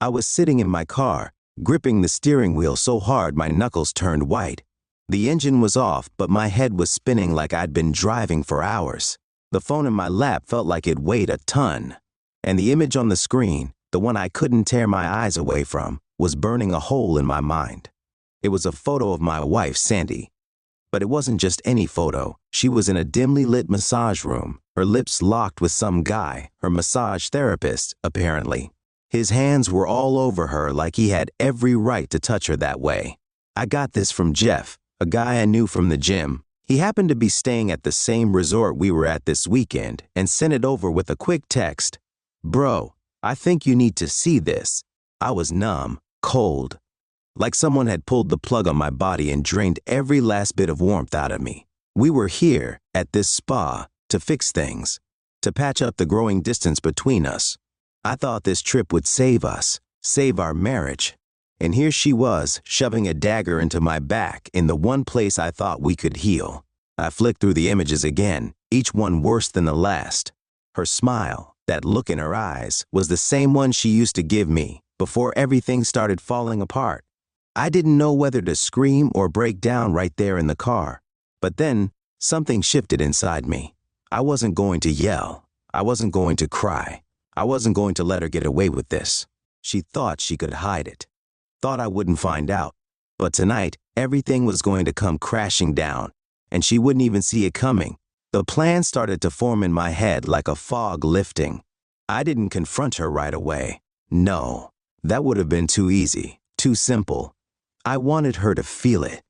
I was sitting in my car, gripping the steering wheel so hard my knuckles turned white. The engine was off, but my head was spinning like I'd been driving for hours. The phone in my lap felt like it weighed a ton. And the image on the screen, the one I couldn't tear my eyes away from, was burning a hole in my mind. It was a photo of my wife, Sandy. But it wasn't just any photo. She was in a dimly lit massage room, her lips locked with some guy, her massage therapist, apparently. His hands were all over her like he had every right to touch her that way. I got this from Jeff, a guy I knew from the gym. He happened to be staying at the same resort we were at this weekend and sent it over with a quick text. "Bro, I think you need to see this." I was numb, cold, like someone had pulled the plug on my body and drained every last bit of warmth out of me. We were here, at this spa, to fix things, to patch up the growing distance between us. I thought this trip would save us, save our marriage. And here she was, shoving a dagger into my back in the one place I thought we could heal. I flicked through the images again, each one worse than the last. Her smile, that look in her eyes, was the same one she used to give me before everything started falling apart. I didn't know whether to scream or break down right there in the car. But then, something shifted inside me. I wasn't going to yell. I wasn't going to cry. I wasn't going to let her get away with this. She thought she could hide it. Thought I wouldn't find out. But tonight, everything was going to come crashing down, and she wouldn't even see it coming. The plan started to form in my head like a fog lifting. I didn't confront her right away. No, that would have been too easy, too simple. I wanted her to feel it,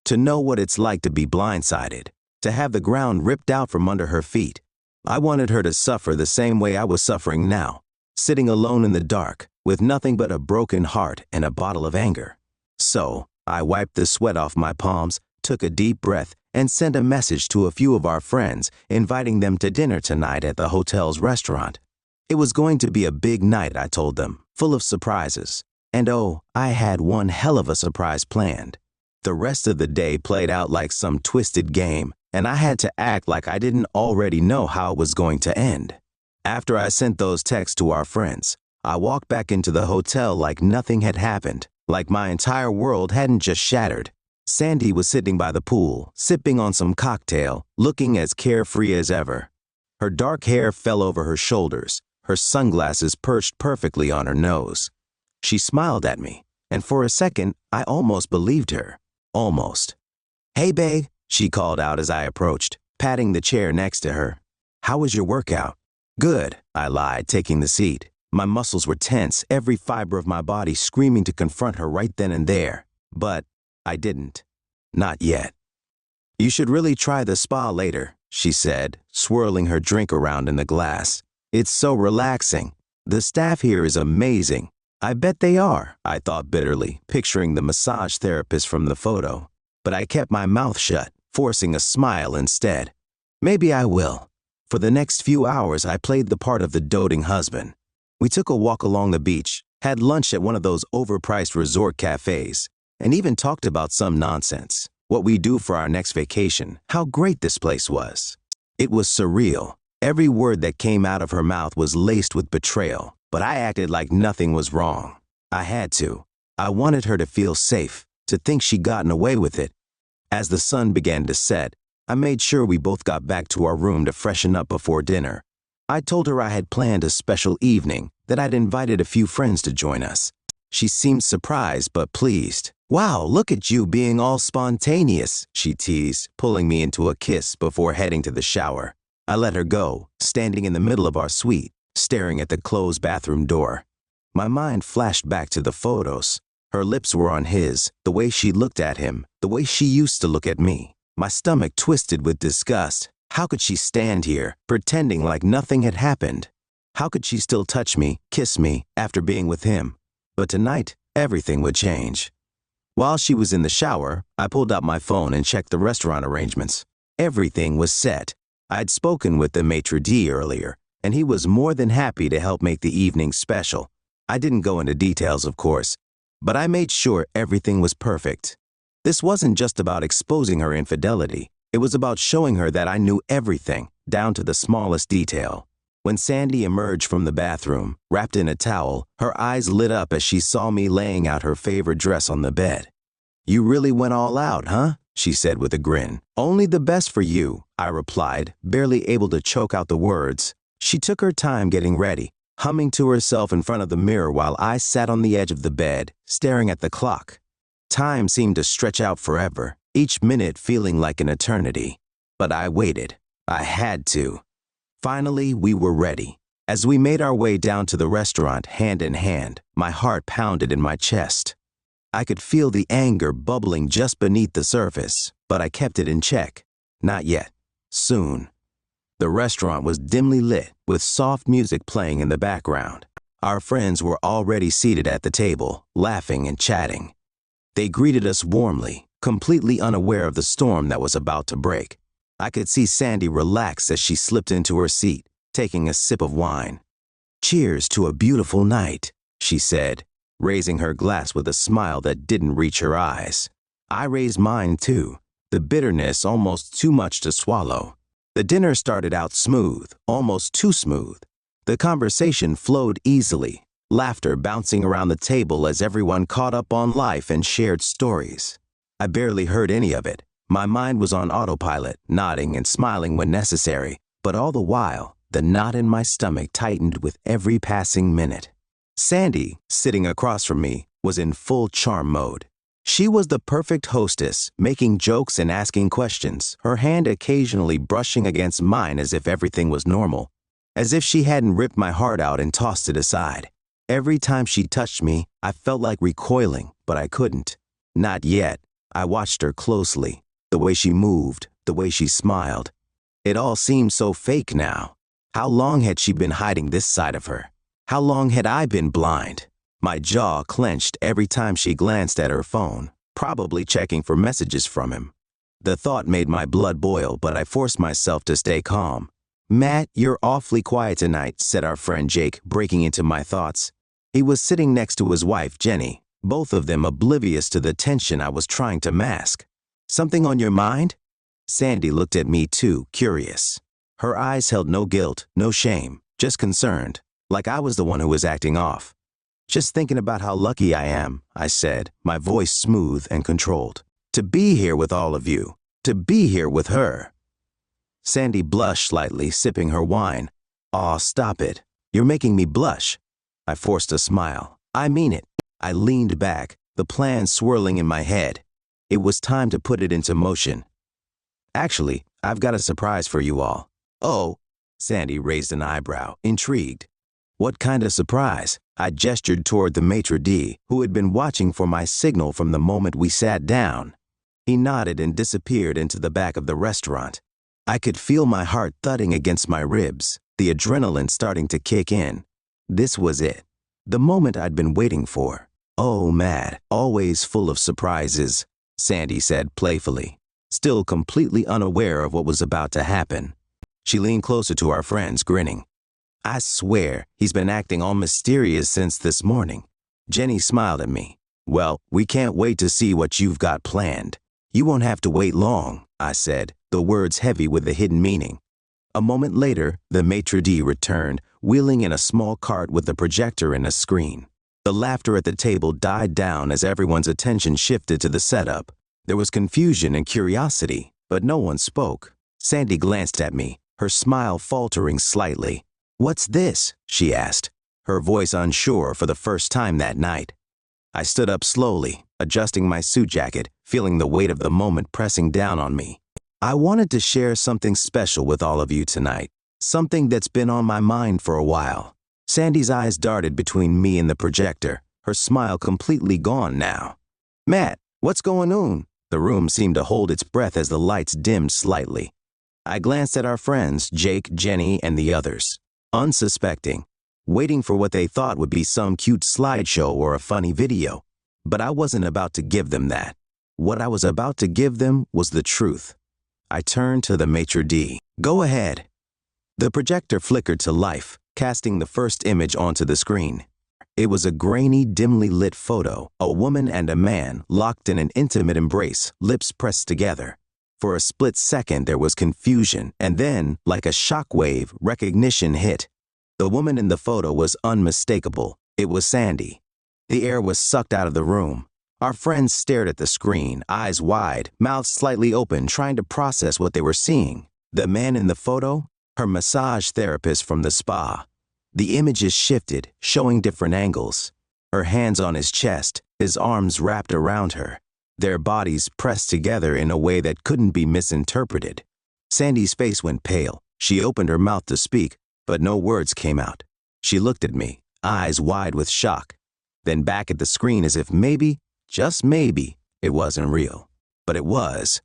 to know what it's like to be blindsided, to have the ground ripped out from under her feet. I wanted her to suffer the same way I was suffering now, sitting alone in the dark, with nothing but a broken heart and a bottle of anger. So, I wiped the sweat off my palms, took a deep breath, and sent a message to a few of our friends, inviting them to dinner tonight at the hotel's restaurant. It was going to be a big night, I told them, full of surprises. And oh, I had one hell of a surprise planned. The rest of the day played out like some twisted game, and I had to act like I didn't already know how it was going to end. After I sent those texts to our friends, I walked back into the hotel like nothing had happened, like my entire world hadn't just shattered. Sandy was sitting by the pool, sipping on some cocktail, looking as carefree as ever. Her dark hair fell over her shoulders, her sunglasses perched perfectly on her nose. She smiled at me, and for a second, I almost believed her. Almost. "Hey, babe," she called out as I approached, patting the chair next to her. "How was your workout?" "Good," I lied, taking the seat. My muscles were tense, every fiber of my body screaming to confront her right then and there. But I didn't. Not yet. "You should really try the spa later," she said, swirling her drink around in the glass. "It's so relaxing. The staff here is amazing." I bet they are, I thought bitterly, picturing the massage therapist from the photo. But I kept my mouth shut, forcing a smile instead. Maybe I will. For the next few hours, I played the part of the doting husband. We took a walk along the beach, had lunch at one of those overpriced resort cafes, and even talked about some nonsense. What we do for our next vacation, how great this place was. It was surreal. Every word that came out of her mouth was laced with betrayal. But I acted like nothing was wrong. I had to. I wanted her to feel safe, to think she'd gotten away with it. As the sun began to set, I made sure we both got back to our room to freshen up before dinner. I told her I had planned a special evening, that I'd invited a few friends to join us. She seemed surprised but pleased. "Wow, look at you being all spontaneous," she teased, pulling me into a kiss before heading to the shower. I let her go, standing in the middle of our suite, staring at the closed bathroom door. My mind flashed back to the photos. Her lips were on his, the way she looked at him, the way she used to look at me. My stomach twisted with disgust. How could she stand here, pretending like nothing had happened? How could she still touch me, kiss me, after being with him? But tonight, everything would change. While she was in the shower, I pulled out my phone and checked the restaurant arrangements. Everything was set. I'd spoken with the maitre d' earlier, and he was more than happy to help make the evening special. I didn't go into details, of course, but I made sure everything was perfect. This wasn't just about exposing her infidelity. It was about showing her that I knew everything, down to the smallest detail. When Sandy emerged from the bathroom, wrapped in a towel, her eyes lit up as she saw me laying out her favorite dress on the bed. "You really went all out, huh?" she said with a grin. "Only the best for you," I replied, barely able to choke out the words. She took her time getting ready, humming to herself in front of the mirror while I sat on the edge of the bed, staring at the clock. Time seemed to stretch out forever, each minute feeling like an eternity. But I waited. I had to. Finally, we were ready. As we made our way down to the restaurant hand in hand, my heart pounded in my chest. I could feel the anger bubbling just beneath the surface, but I kept it in check. Not yet. Soon. The restaurant was dimly lit, with soft music playing in the background. Our friends were already seated at the table, laughing and chatting. They greeted us warmly, completely unaware of the storm that was about to break. I could see Sandy relax as she slipped into her seat, taking a sip of wine. "Cheers to a beautiful night," she said, raising her glass with a smile that didn't reach her eyes. I raised mine too, the bitterness almost too much to swallow. The dinner started out smooth, almost too smooth. The conversation flowed easily, laughter bouncing around the table as everyone caught up on life and shared stories. I barely heard any of it. My mind was on autopilot, nodding and smiling when necessary, but all the while, the knot in my stomach tightened with every passing minute. Sandy, sitting across from me, was in full charm mode. She was the perfect hostess, making jokes and asking questions, her hand occasionally brushing against mine as if everything was normal, as if she hadn't ripped my heart out and tossed it aside. Every time she touched me, I felt like recoiling, but I couldn't. Not yet. I watched her closely. The way she moved, the way she smiled. It all seemed so fake now. How long had she been hiding this side of her? How long had I been blind? My jaw clenched every time she glanced at her phone, probably checking for messages from him. The thought made my blood boil, but I forced myself to stay calm. "Matt, you're awfully quiet tonight," said our friend Jake, breaking into my thoughts. He was sitting next to his wife, Jenny, both of them oblivious to the tension I was trying to mask. "Something on your mind?" Sandy looked at me too, curious. Her eyes held no guilt, no shame, just concerned, like I was the one who was acting off. "Just thinking about how lucky I am," I said, my voice smooth and controlled. "To be here with all of you, to be here with her." Sandy blushed slightly, sipping her wine. "Aw, stop it. You're making me blush." I forced a smile. "I mean it." I leaned back, the plan swirling in my head. It was time to put it into motion. "Actually, I've got a surprise for you all." "Oh," Sandy raised an eyebrow, intrigued. "What kind of surprise?" I gestured toward the maitre d', who had been watching for my signal from the moment we sat down. He nodded and disappeared into the back of the restaurant. I could feel my heart thudding against my ribs, the adrenaline starting to kick in. This was it, the moment I'd been waiting for. "Oh, Matt, always full of surprises," Sandy said playfully, still completely unaware of what was about to happen. She leaned closer to our friends, grinning. "I swear, he's been acting all mysterious since this morning." Jenny smiled at me. "Well, we can't wait to see what you've got planned." "You won't have to wait long," I said, the words heavy with a hidden meaning. A moment later, the maitre d' returned, wheeling in a small cart with a projector and a screen. The laughter at the table died down as everyone's attention shifted to the setup. There was confusion and curiosity, but no one spoke. Sandy glanced at me, her smile faltering slightly. "What's this?" she asked, her voice unsure for the first time that night. I stood up slowly, adjusting my suit jacket, feeling the weight of the moment pressing down on me. "I wanted to share something special with all of you tonight, something that's been on my mind for a while." Sandy's eyes darted between me and the projector, her smile completely gone now. "Matt, what's going on?" The room seemed to hold its breath as the lights dimmed slightly. I glanced at our friends, Jake, Jenny, and the others, unsuspecting, waiting for what they thought would be some cute slideshow or a funny video. But I wasn't about to give them that. What I was about to give them was the truth. I turned to the maitre d'. "Go ahead." The projector flickered to life, casting the first image onto the screen. It was a grainy, dimly lit photo, a woman and a man locked in an intimate embrace, lips pressed together. For a split second there was confusion, and then, like a shockwave, recognition hit. The woman in the photo was unmistakable. It was Sandy. The air was sucked out of the room. Our friends stared at the screen, eyes wide, mouths slightly open, trying to process what they were seeing. The man in the photo? Her massage therapist from the spa. The images shifted, showing different angles. Her hands on his chest, his arms wrapped around her. Their bodies pressed together in a way that couldn't be misinterpreted. Sandy's face went pale. She opened her mouth to speak, but no words came out. She looked at me, eyes wide with shock, then back at the screen as if maybe, just maybe, it wasn't real. But it was.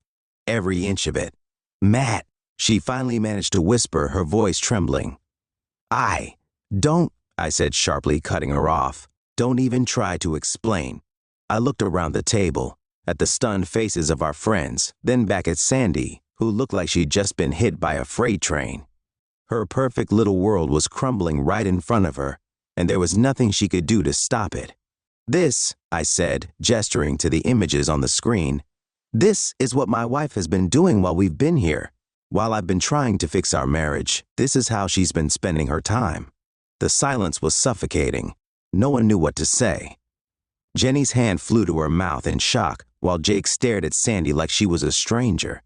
Every inch of it. Matt, she finally managed to whisper, her voice trembling. Don't, I said sharply, cutting her off. Don't even try to explain. I looked around the table, at the stunned faces of our friends, then back at Sandy, who looked like she'd just been hit by a freight train. Her perfect little world was crumbling right in front of her, and there was nothing she could do to stop it. This, I said, gesturing to the images on the screen, this is what my wife has been doing while we've been here. While I've been trying to fix our marriage, this is how she's been spending her time. The silence was suffocating. No one knew what to say. Jenny's hand flew to her mouth in shock, while Jake stared at Sandy like she was a stranger.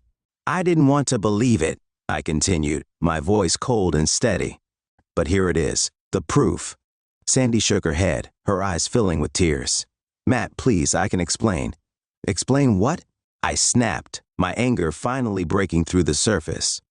I didn't want to believe it, I continued, my voice cold and steady. But here it is, the proof. Sandy shook her head, her eyes filling with tears. Matt, please, I can explain. Explain what? I snapped, my anger finally breaking through the surface.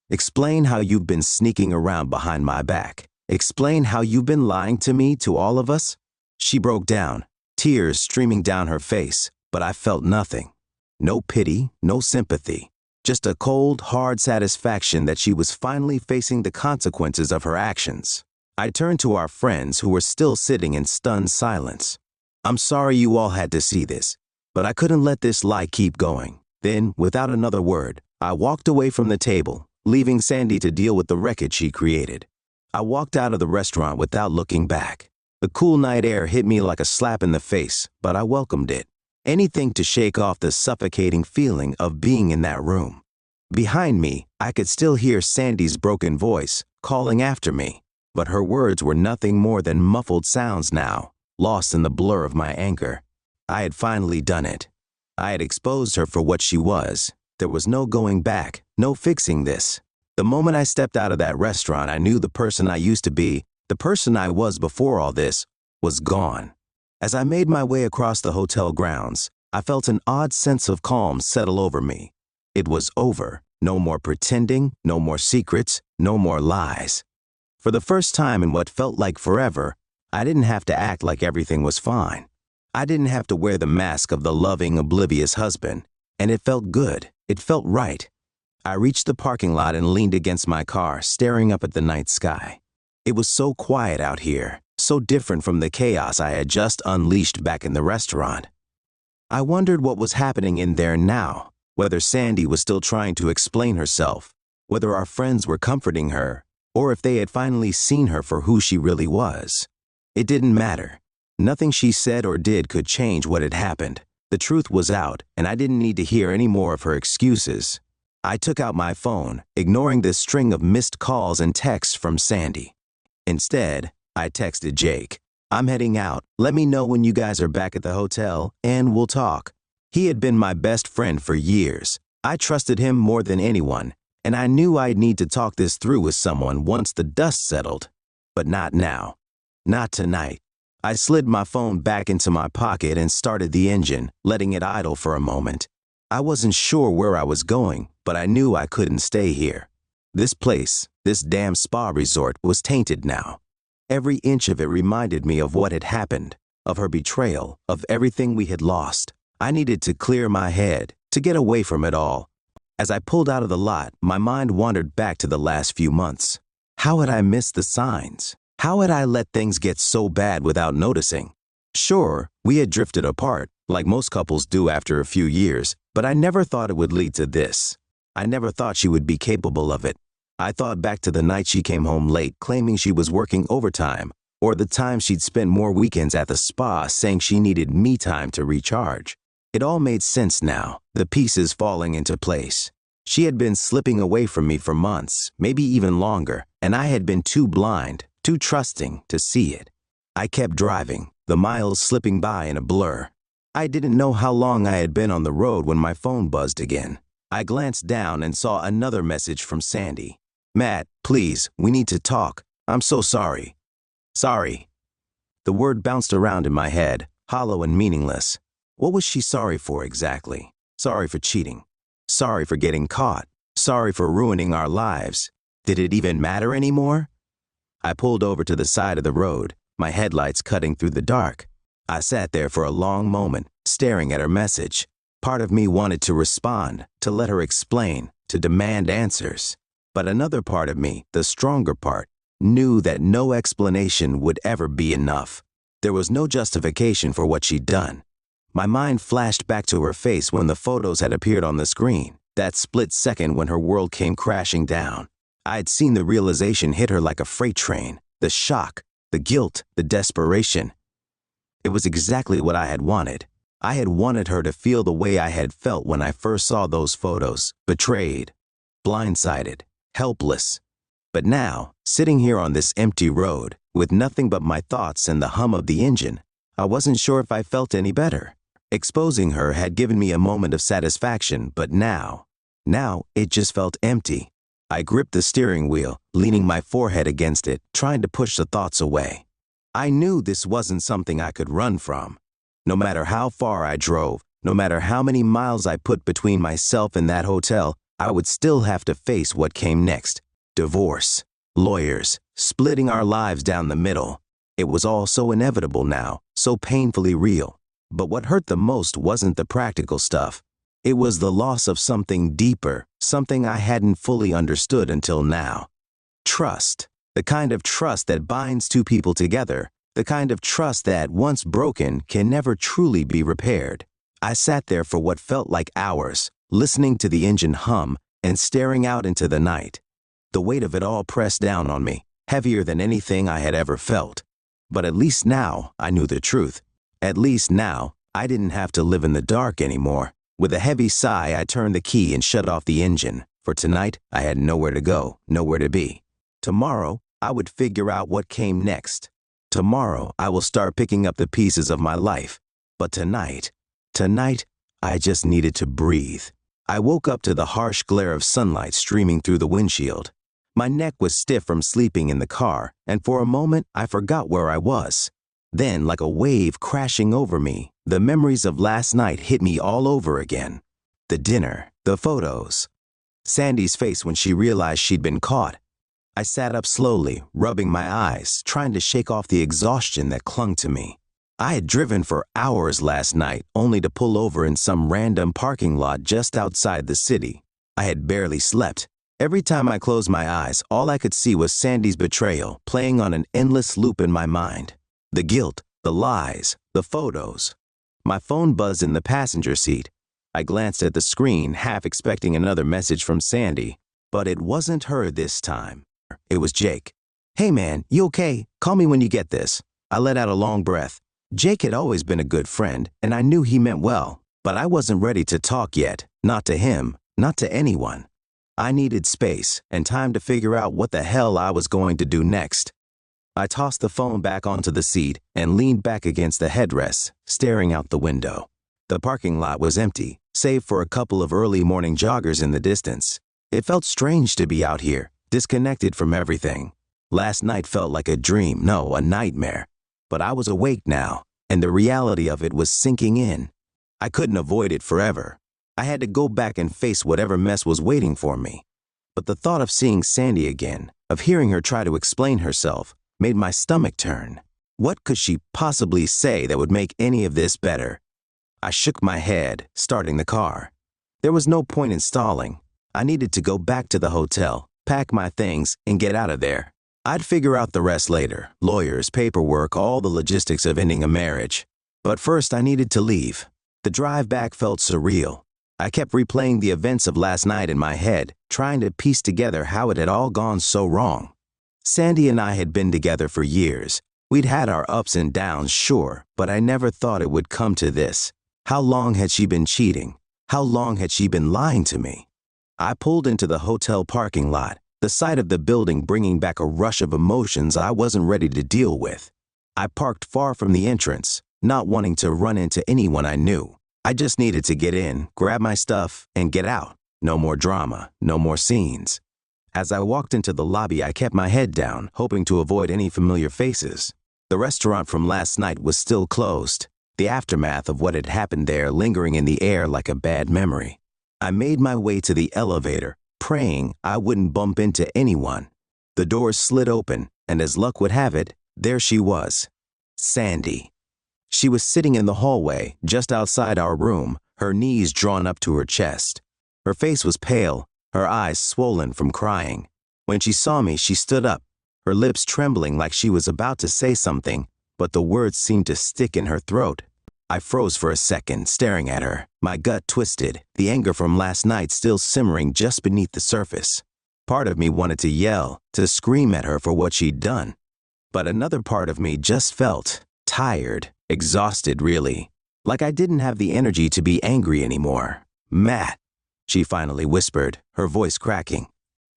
Explain how you've been sneaking around behind my back. Explain how you've been lying to me, to all of us. She broke down, tears streaming down her face, but I felt nothing. No pity, no sympathy. Just a cold, hard satisfaction that she was finally facing the consequences of her actions. I turned to our friends who were still sitting in stunned silence. I'm sorry you all had to see this, but I couldn't let this lie keep going. Then, without another word, I walked away from the table, leaving Sandy to deal with the wreckage she created. I walked out of the restaurant without looking back. The cool night air hit me like a slap in the face, but I welcomed it. Anything to shake off the suffocating feeling of being in that room. Behind me, I could still hear Sandy's broken voice, calling after me, but her words were nothing more than muffled sounds now, lost in the blur of my anger. I had finally done it. I had exposed her for what she was. There was no going back, no fixing this. The moment I stepped out of that restaurant, I knew the person I used to be, the person I was before all this, was gone. As I made my way across the hotel grounds, I felt an odd sense of calm settle over me. It was over. No more pretending, no more secrets, no more lies. For the first time in what felt like forever, I didn't have to act like everything was fine. I didn't have to wear the mask of the loving, oblivious husband, and it felt good. It felt right. I reached the parking lot and leaned against my car, staring up at the night sky. It was so quiet out here, so different from the chaos I had just unleashed back in the restaurant. I wondered what was happening in there now, whether Sandy was still trying to explain herself, whether our friends were comforting her, or if they had finally seen her for who she really was. It didn't matter. Nothing she said or did could change what had happened. The truth was out, and I didn't need to hear any more of her excuses. I took out my phone, ignoring the string of missed calls and texts from Sandy. Instead, I texted Jake. I'm heading out. Let me know when you guys are back at the hotel, and we'll talk. He had been my best friend for years. I trusted him more than anyone, and I knew I'd need to talk this through with someone once the dust settled. But not now. Not tonight. I slid my phone back into my pocket and started the engine, letting it idle for a moment. I wasn't sure where I was going, but I knew I couldn't stay here. This place, this damn spa resort, was tainted now. Every inch of it reminded me of what had happened, of her betrayal, of everything we had lost. I needed to clear my head, to get away from it all. As I pulled out of the lot, my mind wandered back to the last few months. How had I missed the signs? How had I let things get so bad without noticing? Sure, we had drifted apart, like most couples do after a few years, but I never thought it would lead to this. I never thought she would be capable of it. I thought back to the night she came home late, claiming she was working overtime, or the time she'd spent more weekends at the spa saying she needed me time to recharge. It all made sense now, the pieces falling into place. She had been slipping away from me for months, maybe even longer, and I had been too blind, too trusting to see it. I kept driving, the miles slipping by in a blur. I didn't know how long I had been on the road when my phone buzzed again. I glanced down and saw another message from Sandy. "Matt, please, we need to talk. I'm so sorry." Sorry. The word bounced around in my head, hollow and meaningless. What was she sorry for exactly? Sorry for cheating. Sorry for getting caught. Sorry for ruining our lives. Did it even matter anymore? I pulled over to the side of the road, my headlights cutting through the dark. I sat there for a long moment, staring at her message. Part of me wanted to respond, to let her explain, to demand answers. But another part of me, the stronger part, knew that no explanation would ever be enough. There was no justification for what she'd done. My mind flashed back to her face when the photos had appeared on the screen, that split second when her world came crashing down. I'd seen the realization hit her like a freight train, the shock, the guilt, the desperation. It was exactly what I had wanted. I had wanted her to feel the way I had felt when I first saw those photos, betrayed, blindsided, helpless. But now, sitting here on this empty road, with nothing but my thoughts and the hum of the engine, I wasn't sure if I felt any better. Exposing her had given me a moment of satisfaction, but now it just felt empty. I gripped the steering wheel, leaning my forehead against it, trying to push the thoughts away. I knew this wasn't something I could run from. No matter how far I drove, no matter how many miles I put between myself and that hotel, I would still have to face what came next. Divorce, lawyers, splitting our lives down the middle. It was all so inevitable now, so painfully real. But what hurt the most wasn't the practical stuff. It was the loss of something deeper, something I hadn't fully understood until now. Trust. The kind of trust that binds two people together. The kind of trust that, once broken, can never truly be repaired. I sat there for what felt like hours, listening to the engine hum and staring out into the night. The weight of it all pressed down on me, heavier than anything I had ever felt. But at least now I knew the truth. At least now I didn't have to live in the dark anymore. With a heavy sigh, I turned the key and shut off the engine. For tonight, I had nowhere to go, nowhere to be. Tomorrow, I would figure out what came next. Tomorrow, I will start picking up the pieces of my life. But tonight, I just needed to breathe. I woke up to the harsh glare of sunlight streaming through the windshield. My neck was stiff from sleeping in the car, and for a moment, I forgot where I was. Then, like a wave crashing over me, the memories of last night hit me all over again. The dinner, the photos, Sandy's face when she realized she'd been caught. I sat up slowly, rubbing my eyes, trying to shake off the exhaustion that clung to me. I had driven for hours last night, only to pull over in some random parking lot just outside the city. I had barely slept. Every time I closed my eyes, all I could see was Sandy's betrayal playing on an endless loop in my mind. The guilt, the lies, the photos. My phone buzzed in the passenger seat. I glanced at the screen, half expecting another message from Sandy, but it wasn't her this time. It was Jake. "Hey man, you okay? Call me when you get this." I let out a long breath. Jake had always been a good friend, and I knew he meant well, but I wasn't ready to talk yet, not to him, not to anyone. I needed space and time to figure out what the hell I was going to do next. I tossed the phone back onto the seat and leaned back against the headrest, staring out the window. The parking lot was empty, save for a couple of early morning joggers in the distance. It felt strange to be out here, disconnected from everything. Last night felt like a dream, no, a nightmare. But I was awake now, and the reality of it was sinking in. I couldn't avoid it forever. I had to go back and face whatever mess was waiting for me. But the thought of seeing Sandy again, of hearing her try to explain herself, made my stomach turn. What could she possibly say that would make any of this better? I shook my head, starting the car. There was no point in stalling. I needed to go back to the hotel, pack my things, and get out of there. I'd figure out the rest later, lawyers, paperwork, all the logistics of ending a marriage. But first I needed to leave. The drive back felt surreal. I kept replaying the events of last night in my head, trying to piece together how it had all gone so wrong. Sandy and I had been together for years. We'd had our ups and downs, sure, but I never thought it would come to this. How long had she been cheating? How long had she been lying to me? I pulled into the hotel parking lot, the sight of the building bringing back a rush of emotions I wasn't ready to deal with. I parked far from the entrance, not wanting to run into anyone I knew. I just needed to get in, grab my stuff, and get out. No more drama, no more scenes. As I walked into the lobby, I kept my head down, hoping to avoid any familiar faces. The restaurant from last night was still closed, the aftermath of what had happened there lingering in the air like a bad memory. I made my way to the elevator, praying I wouldn't bump into anyone. The doors slid open, and as luck would have it, there she was, Sandy. She was sitting in the hallway, just outside our room, her knees drawn up to her chest. Her face was pale, her eyes swollen from crying. When she saw me, she stood up, her lips trembling like she was about to say something, but the words seemed to stick in her throat. I froze for a second, staring at her, my gut twisted, the anger from last night still simmering just beneath the surface. Part of me wanted to yell, to scream at her for what she'd done. But another part of me just felt tired, exhausted really, like I didn't have the energy to be angry anymore. "Matt," she finally whispered, her voice cracking.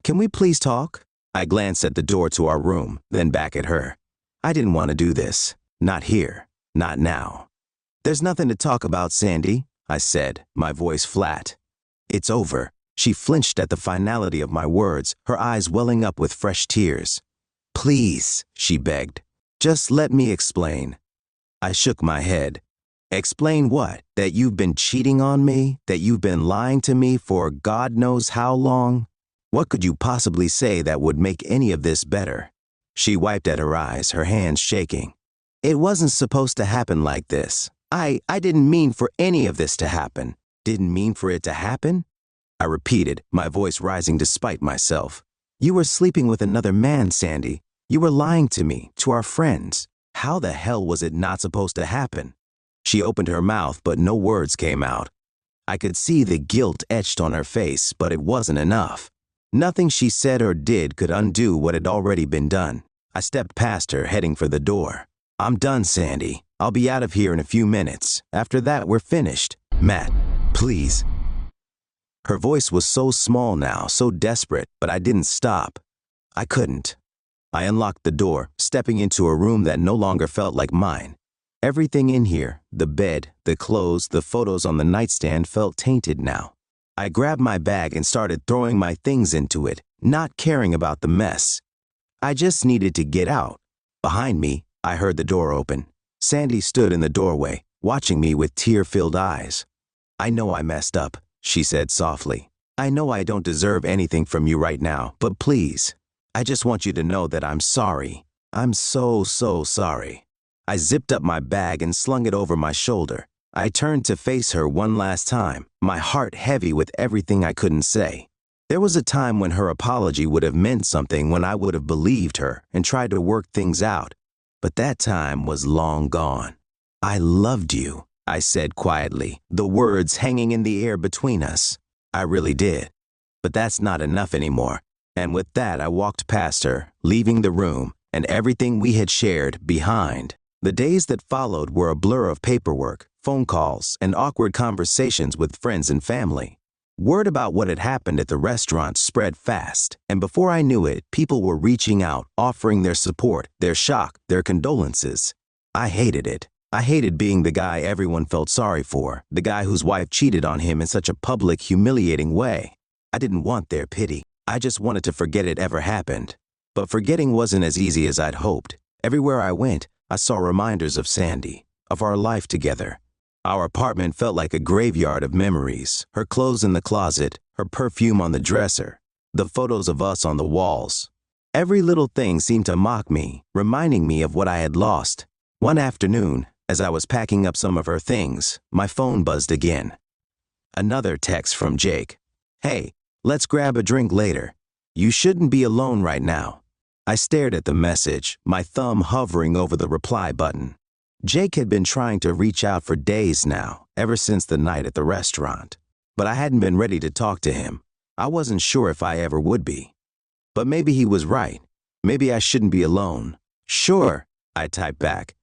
"Can we please talk?" I glanced at the door to our room, then back at her. I didn't want to do this. Not here. Not now. "There's nothing to talk about, Sandy," I said, my voice flat. "It's over." She flinched at the finality of my words, her eyes welling up with fresh tears. "Please," she begged. "Just let me explain." I shook my head. "Explain what? That you've been cheating on me? That you've been lying to me for God knows how long? What could you possibly say that would make any of this better?" She wiped at her eyes, her hands shaking. "It wasn't supposed to happen like this. I didn't mean for any of this to happen. Didn't mean for it to happen?" I repeated, my voice rising despite myself. "You were sleeping with another man, Sandy. You were lying to me, to our friends. How the hell was it not supposed to happen?" She opened her mouth, but no words came out. I could see the guilt etched on her face, but it wasn't enough. Nothing she said or did could undo what had already been done. I stepped past her, heading for the door. "I'm done, Sandy. I'll be out of here in a few minutes. After that, we're finished. Matt, please." Her voice was so small now, so desperate, but I didn't stop. I couldn't. I unlocked the door, stepping into a room that no longer felt like mine. Everything in here, the bed, the clothes, the photos on the nightstand felt tainted now. I grabbed my bag and started throwing my things into it, not caring about the mess. I just needed to get out. Behind me, I heard the door open. Sandy stood in the doorway, watching me with tear-filled eyes. "I know I messed up," she said softly. "I know I don't deserve anything from you right now, but please, I just want you to know that I'm sorry. I'm so sorry." I zipped up my bag and slung it over my shoulder. I turned to face her one last time, my heart heavy with everything I couldn't say. There was a time when her apology would have meant something, when I would have believed her and tried to work things out. But that time was long gone. "I loved you," I said quietly, the words hanging in the air between us. I really did. But that's not enough anymore. And with that, I walked past her, leaving the room and everything we had shared behind. The days that followed were a blur of paperwork, phone calls, and awkward conversations with friends and family. Word about what had happened at the restaurant spread fast, and before I knew it, people were reaching out, offering their support, their shock, their condolences. I hated it. I hated being the guy everyone felt sorry for, the guy whose wife cheated on him in such a public, humiliating way. I didn't want their pity. I just wanted to forget it ever happened. But forgetting wasn't as easy as I'd hoped. Everywhere I went, I saw reminders of Sandy, of our life together. Our apartment felt like a graveyard of memories, her clothes in the closet, her perfume on the dresser, the photos of us on the walls. Every little thing seemed to mock me, reminding me of what I had lost. One afternoon, as I was packing up some of her things, my phone buzzed again. Another text from Jake. "Hey, let's grab a drink later. You shouldn't be alone right now." I stared at the message, my thumb hovering over the reply button. Jake had been trying to reach out for days now, ever since the night at the restaurant. But I hadn't been ready to talk to him. I wasn't sure if I ever would be. But maybe he was right. Maybe I shouldn't be alone. "Sure," I typed back.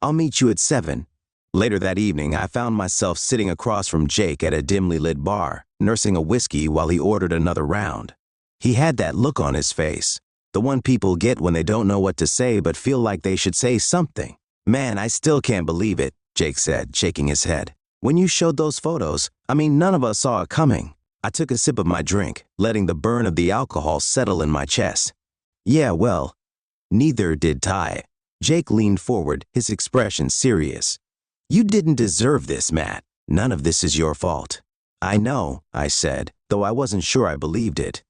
"I'll meet you at 7. Later that evening, I found myself sitting across from Jake at a dimly lit bar, nursing a whiskey while he ordered another round. He had that look on his face, the one people get when they don't know what to say but feel like they should say something. Man, I still can't believe it, Jake said, shaking his head. When you showed those photos, none of us saw it coming. I took a sip of my drink, letting the burn of the alcohol settle in my chest. Yeah, well, neither did Ty. Jake leaned forward, his expression serious. You didn't deserve this, Matt. None of this is your fault. I know, I said, though I wasn't sure I believed it.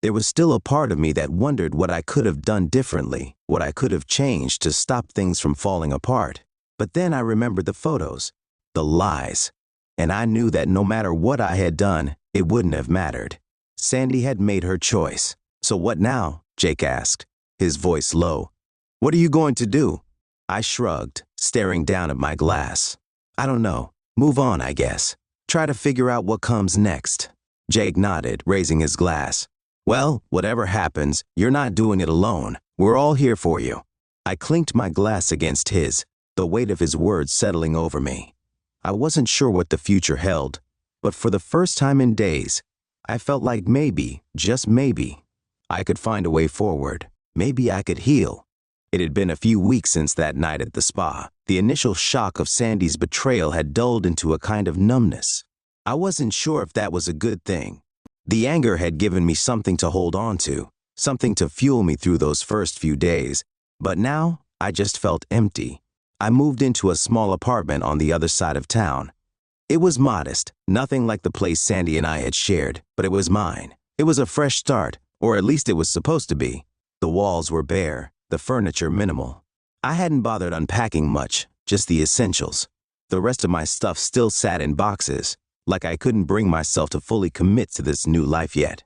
There was still a part of me that wondered what I could have done differently, what I could have changed to stop things from falling apart. But then I remembered the photos, the lies, and I knew that no matter what I had done, it wouldn't have mattered. Sandy had made her choice. So what now? Jake asked, his voice low. What are you going to do? I shrugged, staring down at my glass. I don't know. Move on, I guess. Try to figure out what comes next. Jake nodded, raising his glass. Well, whatever happens, you're not doing it alone. We're all here for you. I clinked my glass against his, the weight of his words settling over me. I wasn't sure what the future held, but for the first time in days, I felt like maybe, just maybe, I could find a way forward. Maybe I could heal. It had been a few weeks since that night at the spa. The initial shock of Sandy's betrayal had dulled into a kind of numbness. I wasn't sure if that was a good thing. The anger had given me something to hold on to, something to fuel me through those first few days. But now, I just felt empty. I moved into a small apartment on the other side of town. It was modest, nothing like the place Sandy and I had shared, but it was mine. It was a fresh start, or at least it was supposed to be. The walls were bare, the furniture minimal. I hadn't bothered unpacking much, just the essentials. The rest of my stuff still sat in boxes, like I couldn't bring myself to fully commit to this new life yet.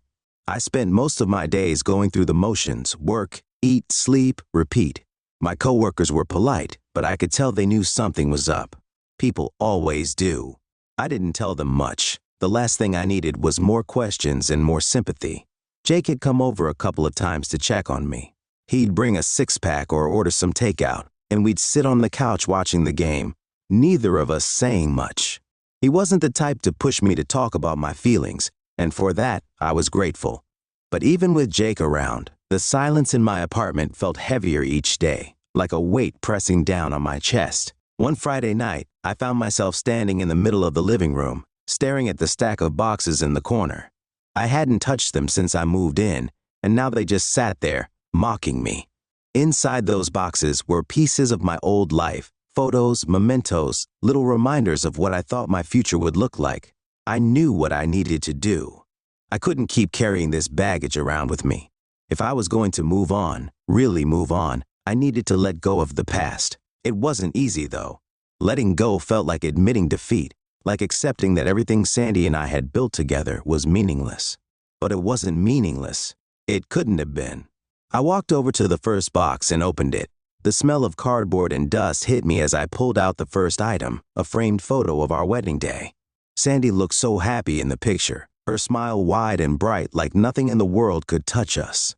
I spent most of my days going through the motions, work, eat, sleep, repeat. My coworkers were polite, but I could tell they knew something was up. People always do. I didn't tell them much. The last thing I needed was more questions and more sympathy. Jake had come over a couple of times to check on me. He'd bring a six-pack or order some takeout, and we'd sit on the couch watching the game, neither of us saying much. He wasn't the type to push me to talk about my feelings, and for that, I was grateful. But even with Jake around, the silence in my apartment felt heavier each day, like a weight pressing down on my chest. One Friday night, I found myself standing in the middle of the living room, staring at the stack of boxes in the corner. I hadn't touched them since I moved in, and now they just sat there, mocking me. Inside those boxes were pieces of my old life, photos, mementos, little reminders of what I thought my future would look like. I knew what I needed to do. I couldn't keep carrying this baggage around with me. If I was going to move on, really move on, I needed to let go of the past. It wasn't easy, though. Letting go felt like admitting defeat, like accepting that everything Sandy and I had built together was meaningless. But it wasn't meaningless. It couldn't have been. I walked over to the first box and opened it. The smell of cardboard and dust hit me as I pulled out the first item, a framed photo of our wedding day. Sandy looked so happy in the picture, her smile wide and bright like nothing in the world could touch us.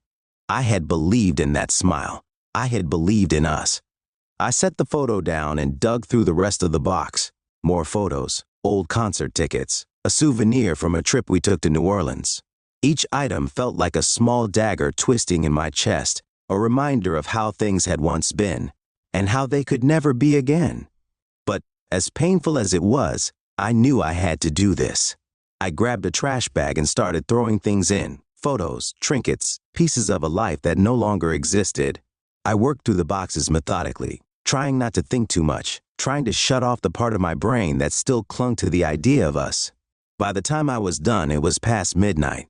I had believed in that smile. I had believed in us. I set the photo down and dug through the rest of the box. More photos, old concert tickets, a souvenir from a trip we took to New Orleans. Each item felt like a small dagger twisting in my chest, a reminder of how things had once been, and how they could never be again. But as painful as it was, I knew I had to do this. I grabbed a trash bag and started throwing things in, photos, trinkets, pieces of a life that no longer existed. I worked through the boxes methodically, trying not to think too much, trying to shut off the part of my brain that still clung to the idea of us. By the time I was done, it was past midnight.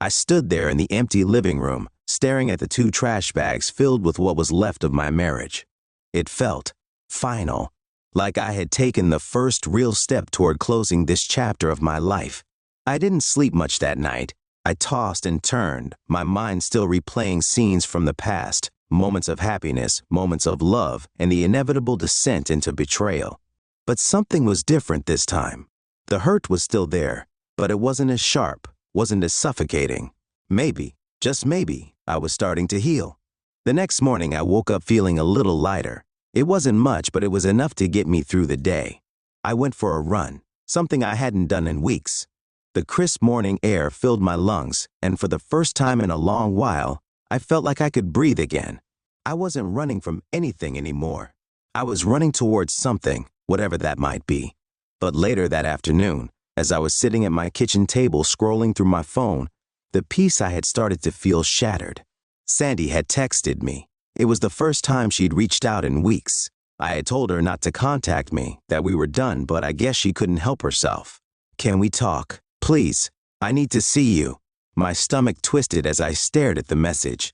I stood there in the empty living room, staring at the two trash bags filled with what was left of my marriage. It felt final, like I had taken the first real step toward closing this chapter of my life. I didn't sleep much that night. I tossed and turned, my mind still replaying scenes from the past, moments of happiness, moments of love, and the inevitable descent into betrayal. But something was different this time. The hurt was still there, but it wasn't as sharp, wasn't as suffocating. Maybe, just maybe, I was starting to heal. The next morning, I woke up feeling a little lighter. It wasn't much, but it was enough to get me through the day. I went for a run, something I hadn't done in weeks. The crisp morning air filled my lungs, and for the first time in a long while, I felt like I could breathe again. I wasn't running from anything anymore. I was running towards something, whatever that might be. But later that afternoon, as I was sitting at my kitchen table scrolling through my phone, the peace I had started to feel shattered. Sandy had texted me. It was the first time she'd reached out in weeks. I had told her not to contact me, that we were done, but I guess she couldn't help herself. "Can we talk? Please, I need to see you." My stomach twisted as I stared at the message.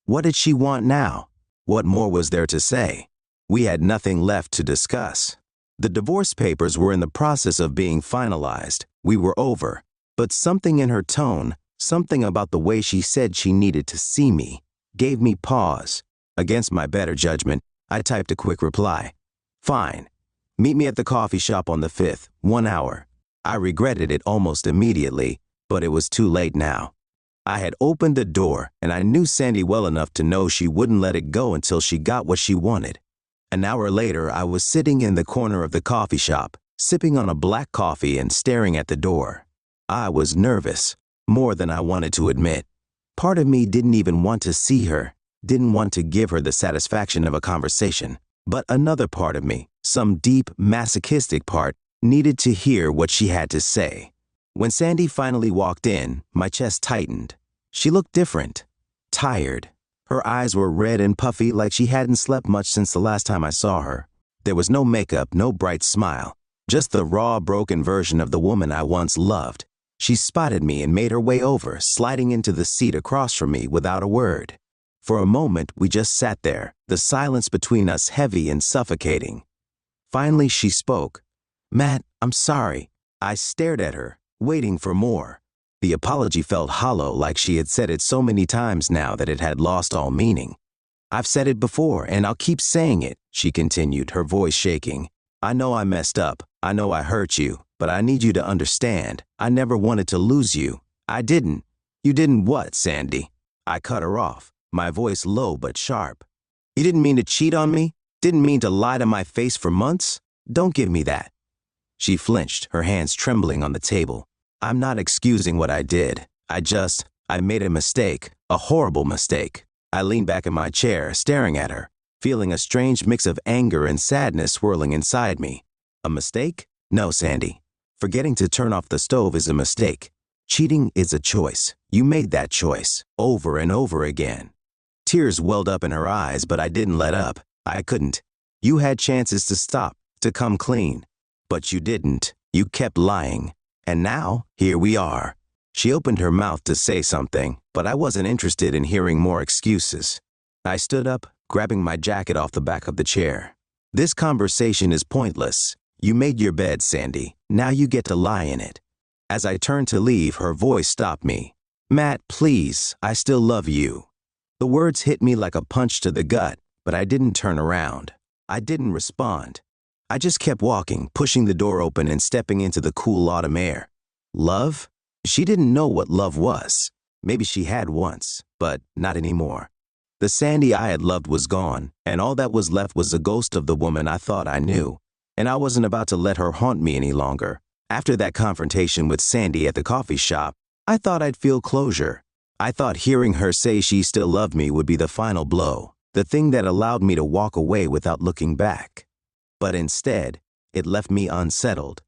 What did she want now? What more was there to say? We had nothing left to discuss. The divorce papers were in the process of being finalized. We were over. But something in her tone, something about the way she said she needed to see me, gave me pause. Against my better judgment, I typed a quick reply. "Fine. Meet me at the coffee shop on the 5th, 1 hour." I regretted it almost immediately, but it was too late now. I had opened the door, and I knew Sandy well enough to know she wouldn't let it go until she got what she wanted. An hour later, I was sitting in the corner of the coffee shop, sipping on a black coffee and staring at the door. I was nervous, more than I wanted to admit. Part of me didn't even want to see her, didn't want to give her the satisfaction of a conversation. But another part of me, some deep, masochistic part, needed to hear what she had to say. When Sandy finally walked in, my chest tightened. She looked different, tired. Her eyes were red and puffy like she hadn't slept much since the last time I saw her. There was no makeup, no bright smile, just the raw, broken version of the woman I once loved. She spotted me and made her way over, sliding into the seat across from me without a word. For a moment, we just sat there, the silence between us heavy and suffocating. Finally, she spoke. "Matt, I'm sorry." I stared at her, waiting for more. The apology felt hollow, like she had said it so many times now that it had lost all meaning. "I've said it before, and I'll keep saying it," she continued, her voice shaking. "I know I messed up. I know I hurt you, but I need you to understand. I never wanted to lose you. I didn't." "You didn't what, Sandy?" I cut her off, my voice low but sharp. "You didn't mean to cheat on me? Didn't mean to lie to my face for months? Don't give me that." She flinched, her hands trembling on the table. "I'm not excusing what I did. I made a mistake, a horrible mistake." I leaned back in my chair, staring at her, feeling a strange mix of anger and sadness swirling inside me. "A mistake? No, Sandy. Forgetting to turn off the stove is a mistake. Cheating is a choice. You made that choice, over and over again." Tears welled up in her eyes, but I didn't let up. I couldn't. "You had chances to stop, to come clean. But you didn't. You kept lying. And now, here we are." She opened her mouth to say something, but I wasn't interested in hearing more excuses. I stood up, grabbing my jacket off the back of the chair. "This conversation is pointless. You made your bed, Sandy. Now you get to lie in it." As I turned to leave, her voice stopped me. "Matt, please, I still love you." The words hit me like a punch to the gut, but I didn't turn around. I didn't respond. I just kept walking, pushing the door open and stepping into the cool autumn air. Love? She didn't know what love was. Maybe she had once, but not anymore. The Sandy I had loved was gone, and all that was left was the ghost of the woman I thought I knew. And I wasn't about to let her haunt me any longer. After that confrontation with Sandy at the coffee shop, I thought I'd feel closure. I thought hearing her say she still loved me would be the final blow, the thing that allowed me to walk away without looking back. But instead, it left me unsettled.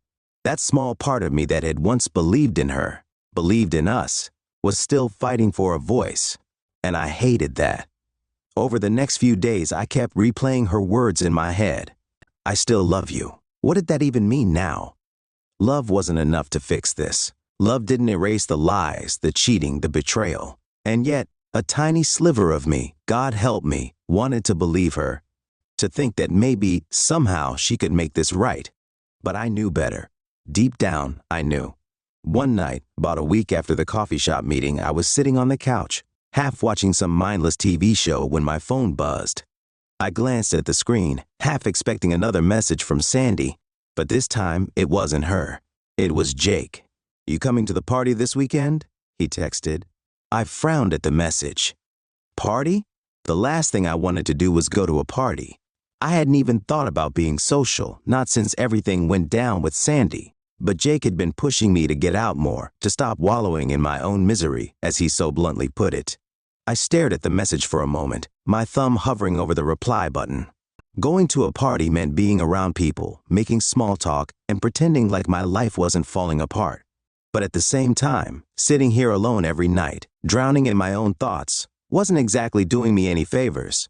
That small part of me that had once believed in her, believed in us, was still fighting for a voice, and I hated that. Over the next few days, I kept replaying her words in my head. "I still love you." What did that even mean now? Love wasn't enough to fix this. Love didn't erase the lies, the cheating, the betrayal. And yet, a tiny sliver of me, God help me, wanted to believe her. To think that maybe, somehow, she could make this right. But I knew better. Deep down, I knew. One night, about a week after the coffee shop meeting, I was sitting on the couch, half watching some mindless TV show when my phone buzzed. I glanced at the screen, half expecting another message from Sandy, but this time it wasn't her. It was Jake. "You coming to the party this weekend?" he texted. I frowned at the message. Party? The last thing I wanted to do was go to a party. I hadn't even thought about being social, not since everything went down with Sandy. But Jake had been pushing me to get out more, to stop wallowing in my own misery, as he so bluntly put it. I stared at the message for a moment, my thumb hovering over the reply button. Going to a party meant being around people, making small talk, and pretending like my life wasn't falling apart. But at the same time, sitting here alone every night, drowning in my own thoughts, wasn't exactly doing me any favors.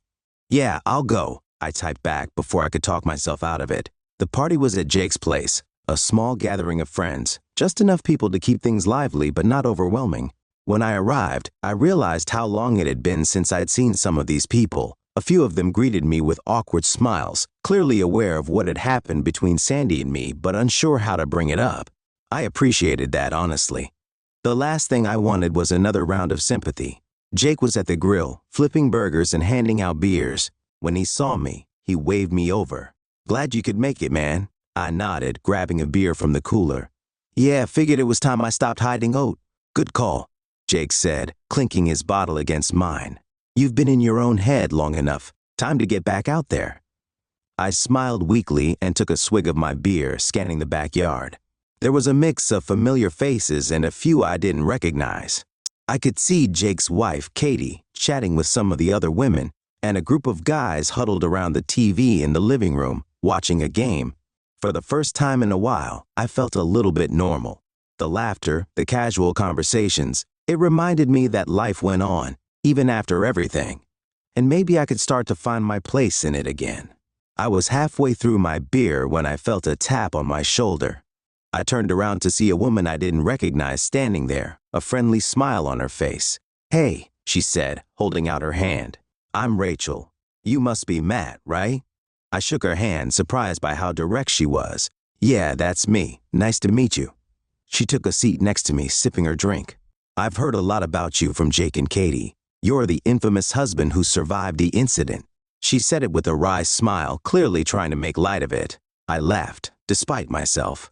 "Yeah, I'll go," I typed back before I could talk myself out of it. The party was at Jake's place, a small gathering of friends, just enough people to keep things lively but not overwhelming. When I arrived, I realized how long it had been since I'd seen some of these people. A few of them greeted me with awkward smiles, clearly aware of what had happened between Sandy and me but unsure how to bring it up. I appreciated that, honestly. The last thing I wanted was another round of sympathy. Jake was at the grill, flipping burgers and handing out beers. When he saw me, he waved me over. "Glad you could make it, man." I nodded, grabbing a beer from the cooler. "Yeah, figured it was time I stopped hiding out." "Good call," Jake said, clinking his bottle against mine. "You've been in your own head long enough. Time to get back out there." I smiled weakly and took a swig of my beer, scanning the backyard. There was a mix of familiar faces and a few I didn't recognize. I could see Jake's wife, Katie, chatting with some of the other women, and a group of guys huddled around the TV in the living room, watching a game. For the first time in a while, I felt a little bit normal. The laughter, the casual conversations, it reminded me that life went on, even after everything. And maybe I could start to find my place in it again. I was halfway through my beer when I felt a tap on my shoulder. I turned around to see a woman I didn't recognize standing there, a friendly smile on her face. "Hey," she said, holding out her hand. "I'm Rachel. You must be Matt, right?" I shook her hand, surprised by how direct she was. "Yeah, that's me. Nice to meet you." She took a seat next to me, sipping her drink. "I've heard a lot about you from Jake and Katie. You're the infamous husband who survived the incident." She said it with a wry smile, clearly trying to make light of it. I laughed, despite myself.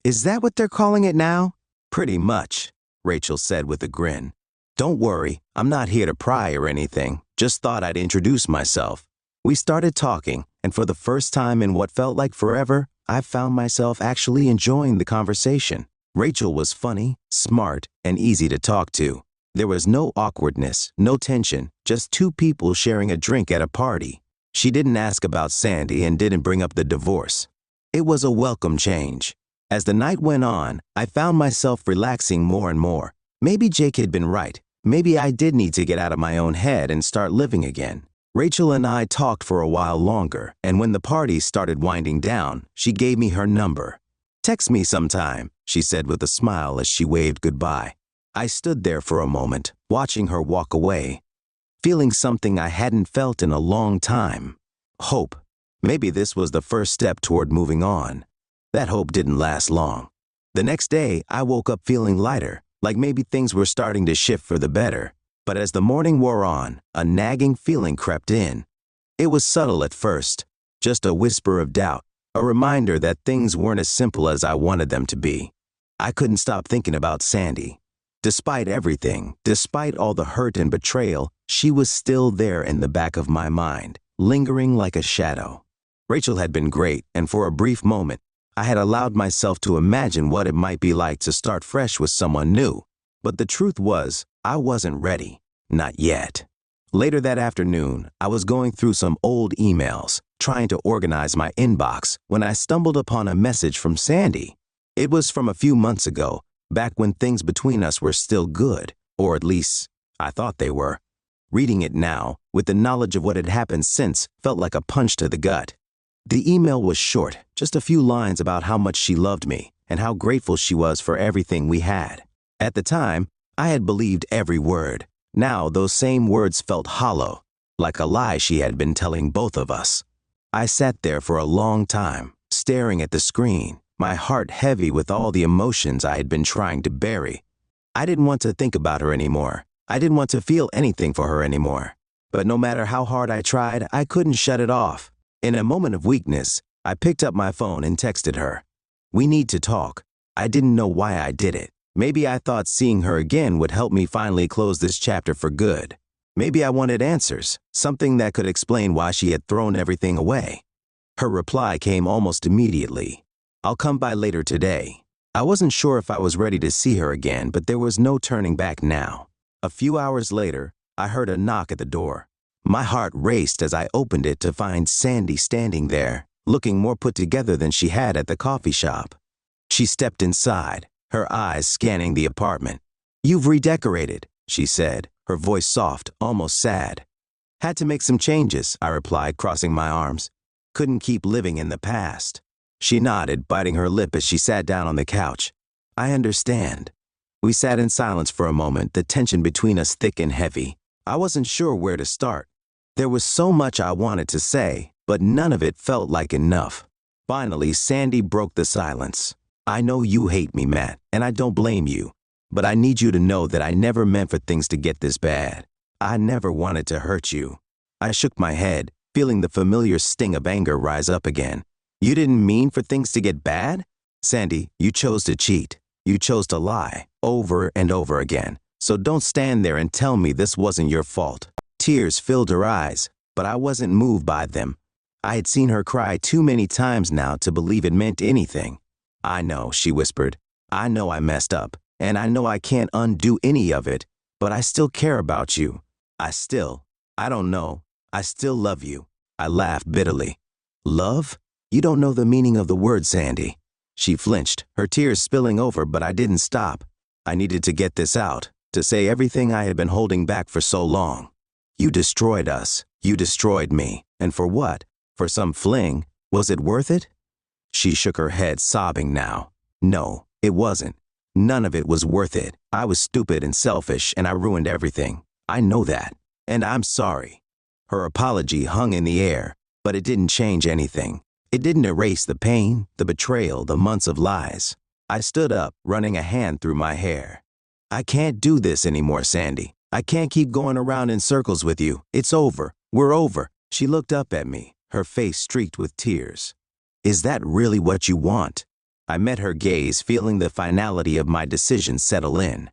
"Is that what they're calling it now?" "Pretty much," Rachel said with a grin. "Don't worry, I'm not here to pry or anything. Just thought I'd introduce myself." We started talking, and for the first time in what felt like forever, I found myself actually enjoying the conversation. Rachel was funny, smart, and easy to talk to. There was no awkwardness, no tension, just two people sharing a drink at a party. She didn't ask about Sandy and didn't bring up the divorce. It was a welcome change. As the night went on, I found myself relaxing more and more. Maybe Jake had been right. Maybe I did need to get out of my own head and start living again. Rachel and I talked for a while longer, and when the party started winding down, she gave me her number. "Text me sometime," she said with a smile as she waved goodbye. I stood there for a moment, watching her walk away, feeling something I hadn't felt in a long time. Hope. Maybe this was the first step toward moving on. That hope didn't last long. The next day, I woke up feeling lighter, like maybe things were starting to shift for the better. But as the morning wore on, a nagging feeling crept in. It was subtle at first, just a whisper of doubt, a reminder that things weren't as simple as I wanted them to be. I couldn't stop thinking about Sandy. Despite everything, despite all the hurt and betrayal, she was still there in the back of my mind, lingering like a shadow. Rachel had been great, and for a brief moment, I had allowed myself to imagine what it might be like to start fresh with someone new. But the truth was, I wasn't ready. Not yet. Later that afternoon, I was going through some old emails, trying to organize my inbox, when I stumbled upon a message from Sandy. It was from a few months ago, back when things between us were still good, or at least, I thought they were. Reading it now, with the knowledge of what had happened since, felt like a punch to the gut. The email was short, just a few lines about how much she loved me, and how grateful she was for everything we had. At the time, I had believed every word. Now those same words felt hollow, like a lie she had been telling both of us. I sat there for a long time, staring at the screen, my heart heavy with all the emotions I had been trying to bury. I didn't want to think about her anymore. I didn't want to feel anything for her anymore. But no matter how hard I tried, I couldn't shut it off. In a moment of weakness, I picked up my phone and texted her. "We need to talk." I didn't know why I did it. Maybe I thought seeing her again would help me finally close this chapter for good. Maybe I wanted answers, something that could explain why she had thrown everything away. Her reply came almost immediately. "I'll come by later today. I wasn't sure if I was ready to see her again, but there was no turning back now. A few hours later, I heard a knock at the door. My heart raced as I opened it to find Sandy standing there, looking more put together than she had at the coffee shop. She stepped inside, her eyes scanning the apartment. "You've redecorated," she said, her voice soft, almost sad. "Had to make some changes," I replied, crossing my arms. "Couldn't keep living in the past." She nodded, biting her lip as she sat down on the couch. "I understand." We sat in silence for a moment, the tension between us thick and heavy. I wasn't sure where to start. There was so much I wanted to say, but none of it felt like enough. Finally, Sandy broke the silence. "I know you hate me, Matt, and I don't blame you. But I need you to know that I never meant for things to get this bad. I never wanted to hurt you." I shook my head, feeling the familiar sting of anger rise up again. "You didn't mean for things to get bad? Sandy, you chose to cheat. You chose to lie, over and over again. So don't stand there and tell me this wasn't your fault." Tears filled her eyes, but I wasn't moved by them. I had seen her cry too many times now to believe it meant anything. "I know," she whispered. "I know I messed up, and I know I can't undo any of it, but I still care about you. I don't know, I still love you." I laughed bitterly. "Love? You don't know the meaning of the word, Sandy." She flinched, her tears spilling over, but I didn't stop. I needed to get this out, to say everything I had been holding back for so long. "You destroyed us. You destroyed me. And for what? For some fling? Was it worth it?" She shook her head, sobbing now. "No, it wasn't. None of it was worth it. I was stupid and selfish, and I ruined everything. I know that. And I'm sorry." Her apology hung in the air, but it didn't change anything. It didn't erase the pain, the betrayal, the months of lies. I stood up, running a hand through my hair. "I can't do this anymore, Sandy. I can't keep going around in circles with you. It's over. We're over." She looked up at me, her face streaked with tears. "Is that really what you want?" I met her gaze, feeling the finality of my decision settle in.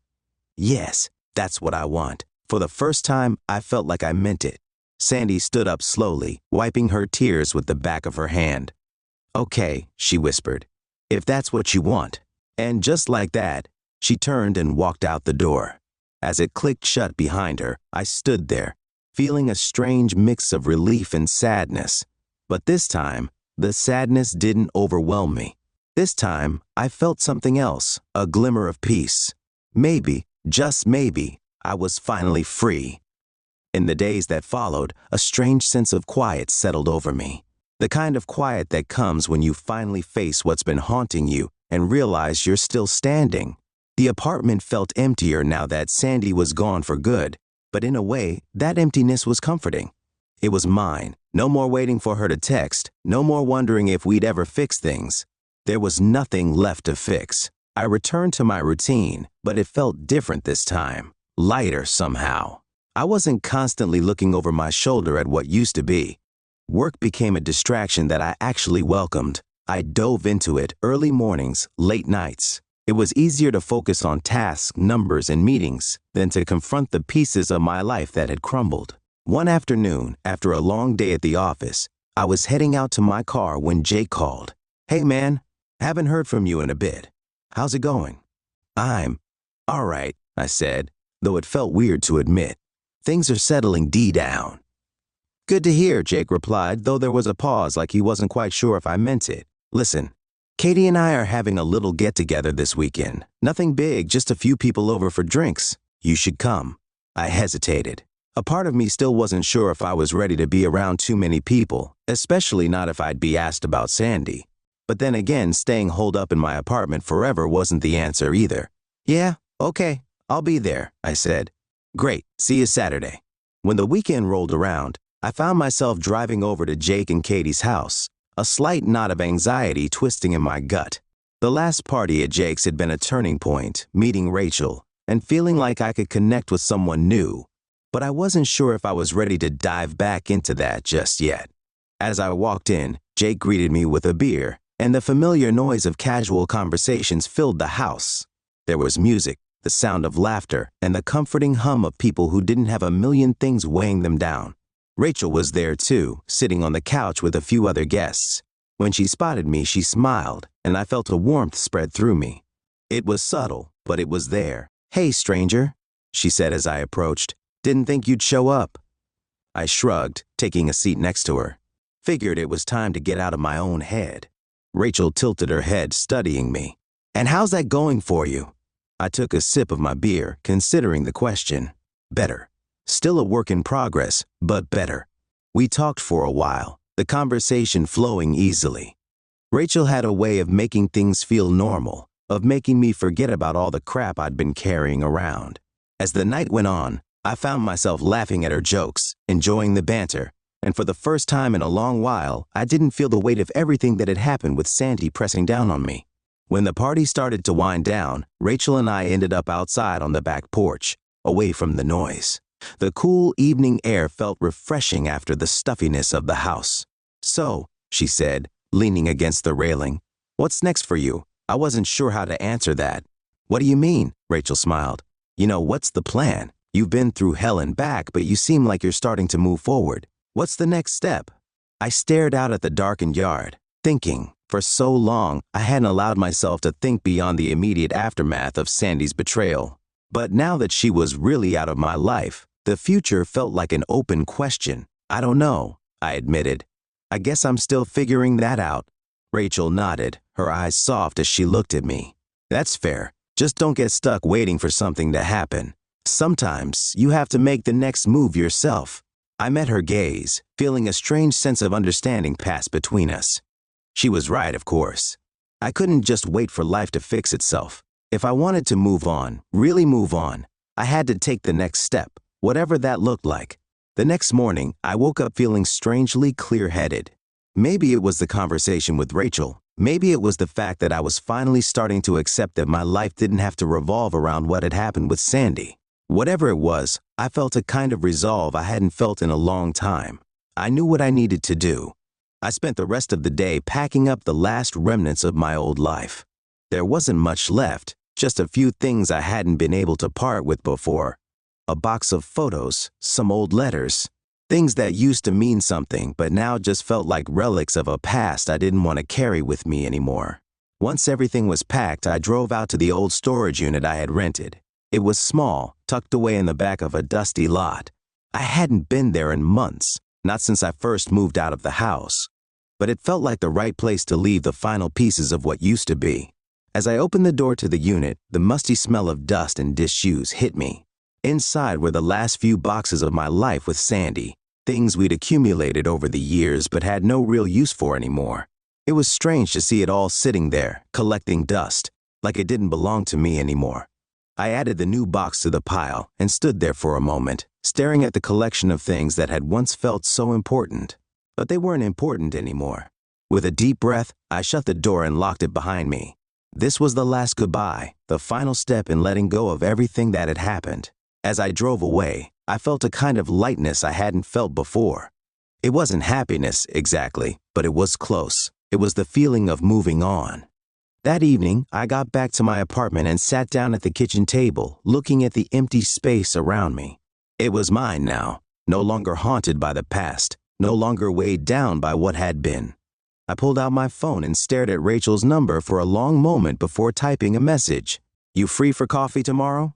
"Yes, that's what I want." For the first time, I felt like I meant it. Sandy stood up slowly, wiping her tears with the back of her hand. "Okay," she whispered, "if that's what you want." And just like that, she turned and walked out the door. As it clicked shut behind her, I stood there, feeling a strange mix of relief and sadness. But this time, the sadness didn't overwhelm me. This time, I felt something else, a glimmer of peace. Maybe, just maybe, I was finally free. In the days that followed, a strange sense of quiet settled over me. The kind of quiet that comes when you finally face what's been haunting you and realize you're still standing. The apartment felt emptier now that Sandy was gone for good, but in a way, that emptiness was comforting. It was mine. No more waiting for her to text, no more wondering if we'd ever fix things. There was nothing left to fix. I returned to my routine, but it felt different this time, lighter somehow. I wasn't constantly looking over my shoulder at what used to be. Work became a distraction that I actually welcomed. I dove into it early mornings, late nights. It was easier to focus on tasks, numbers, and meetings than to confront the pieces of my life that had crumbled. One afternoon, after a long day at the office, I was heading out to my car when Jake called. "Hey man, haven't heard from you in a bit. How's it going?" "I'm all right," I said, though it felt weird to admit. "Things are settling down." "Good to hear," Jake replied, though there was a pause like he wasn't quite sure if I meant it. "Listen, Katie and I are having a little get-together this weekend. Nothing big, just a few people over for drinks. You should come." I hesitated. A part of me still wasn't sure if I was ready to be around too many people, especially not if I'd be asked about Sandy. But then again, staying holed up in my apartment forever wasn't the answer either. "Yeah, okay, I'll be there," I said. "Great, see you Saturday." When the weekend rolled around, I found myself driving over to Jake and Katie's house, a slight knot of anxiety twisting in my gut. The last party at Jake's had been a turning point, meeting Rachel, and feeling like I could connect with someone new. But I wasn't sure if I was ready to dive back into that just yet. As I walked in, Jake greeted me with a beer, and the familiar noise of casual conversations filled the house. There was music, the sound of laughter, and the comforting hum of people who didn't have a million things weighing them down. Rachel was there too, sitting on the couch with a few other guests. When she spotted me, she smiled, and I felt a warmth spread through me. It was subtle, but it was there. "Hey, stranger," she said as I approached. "Didn't think you'd show up." I shrugged, taking a seat next to her. Figured it was time to get out of my own head. Rachel tilted her head, studying me. "And how's that going for you?" I took a sip of my beer, considering the question. Better. Still a work in progress, but better. We talked for a while, the conversation flowing easily. Rachel had a way of making things feel normal, of making me forget about all the crap I'd been carrying around. As the night went on, I found myself laughing at her jokes, enjoying the banter, and for the first time in a long while, I didn't feel the weight of everything that had happened with Sandy pressing down on me. When the party started to wind down, Rachel and I ended up outside on the back porch, away from the noise. The cool evening air felt refreshing after the stuffiness of the house. "So," she said, leaning against the railing, "what's next for you?" I wasn't sure how to answer that. "What do you mean?" Rachel smiled. "You know, what's the plan? You've been through hell and back, but you seem like you're starting to move forward. What's the next step?" I stared out at the darkened yard, thinking. For so long, I hadn't allowed myself to think beyond the immediate aftermath of Sandy's betrayal. But now that she was really out of my life, the future felt like an open question. "I don't know," I admitted. "I guess I'm still figuring that out." Rachel nodded, her eyes soft as she looked at me. "That's fair. Just don't get stuck waiting for something to happen. Sometimes you have to make the next move yourself." I met her gaze, feeling a strange sense of understanding pass between us. She was right, of course. I couldn't just wait for life to fix itself. If I wanted to move on, really move on, I had to take the next step, whatever that looked like. The next morning, I woke up feeling strangely clear-headed. Maybe it was the conversation with Rachel. Maybe it was the fact that I was finally starting to accept that my life didn't have to revolve around what had happened with Sandy. Whatever it was, I felt a kind of resolve I hadn't felt in a long time. I knew what I needed to do. I spent the rest of the day packing up the last remnants of my old life. There wasn't much left, just a few things I hadn't been able to part with before. A box of photos, some old letters, things that used to mean something but now just felt like relics of a past I didn't want to carry with me anymore. Once everything was packed, I drove out to the old storage unit I had rented. It was small, tucked away in the back of a dusty lot. I hadn't been there in months, not since I first moved out of the house. But it felt like the right place to leave the final pieces of what used to be. As I opened the door to the unit, the musty smell of dust and disused hit me. Inside were the last few boxes of my life with Sandy, things we'd accumulated over the years but had no real use for anymore. It was strange to see it all sitting there, collecting dust, like it didn't belong to me anymore. I added the new box to the pile and stood there for a moment, staring at the collection of things that had once felt so important. But they weren't important anymore. With a deep breath, I shut the door and locked it behind me. This was the last goodbye, the final step in letting go of everything that had happened. As I drove away, I felt a kind of lightness I hadn't felt before. It wasn't happiness, exactly, but it was close. It was the feeling of moving on. That evening, I got back to my apartment and sat down at the kitchen table, looking at the empty space around me. It was mine now, no longer haunted by the past, no longer weighed down by what had been. I pulled out my phone and stared at Rachel's number for a long moment before typing a message. "You free for coffee tomorrow?"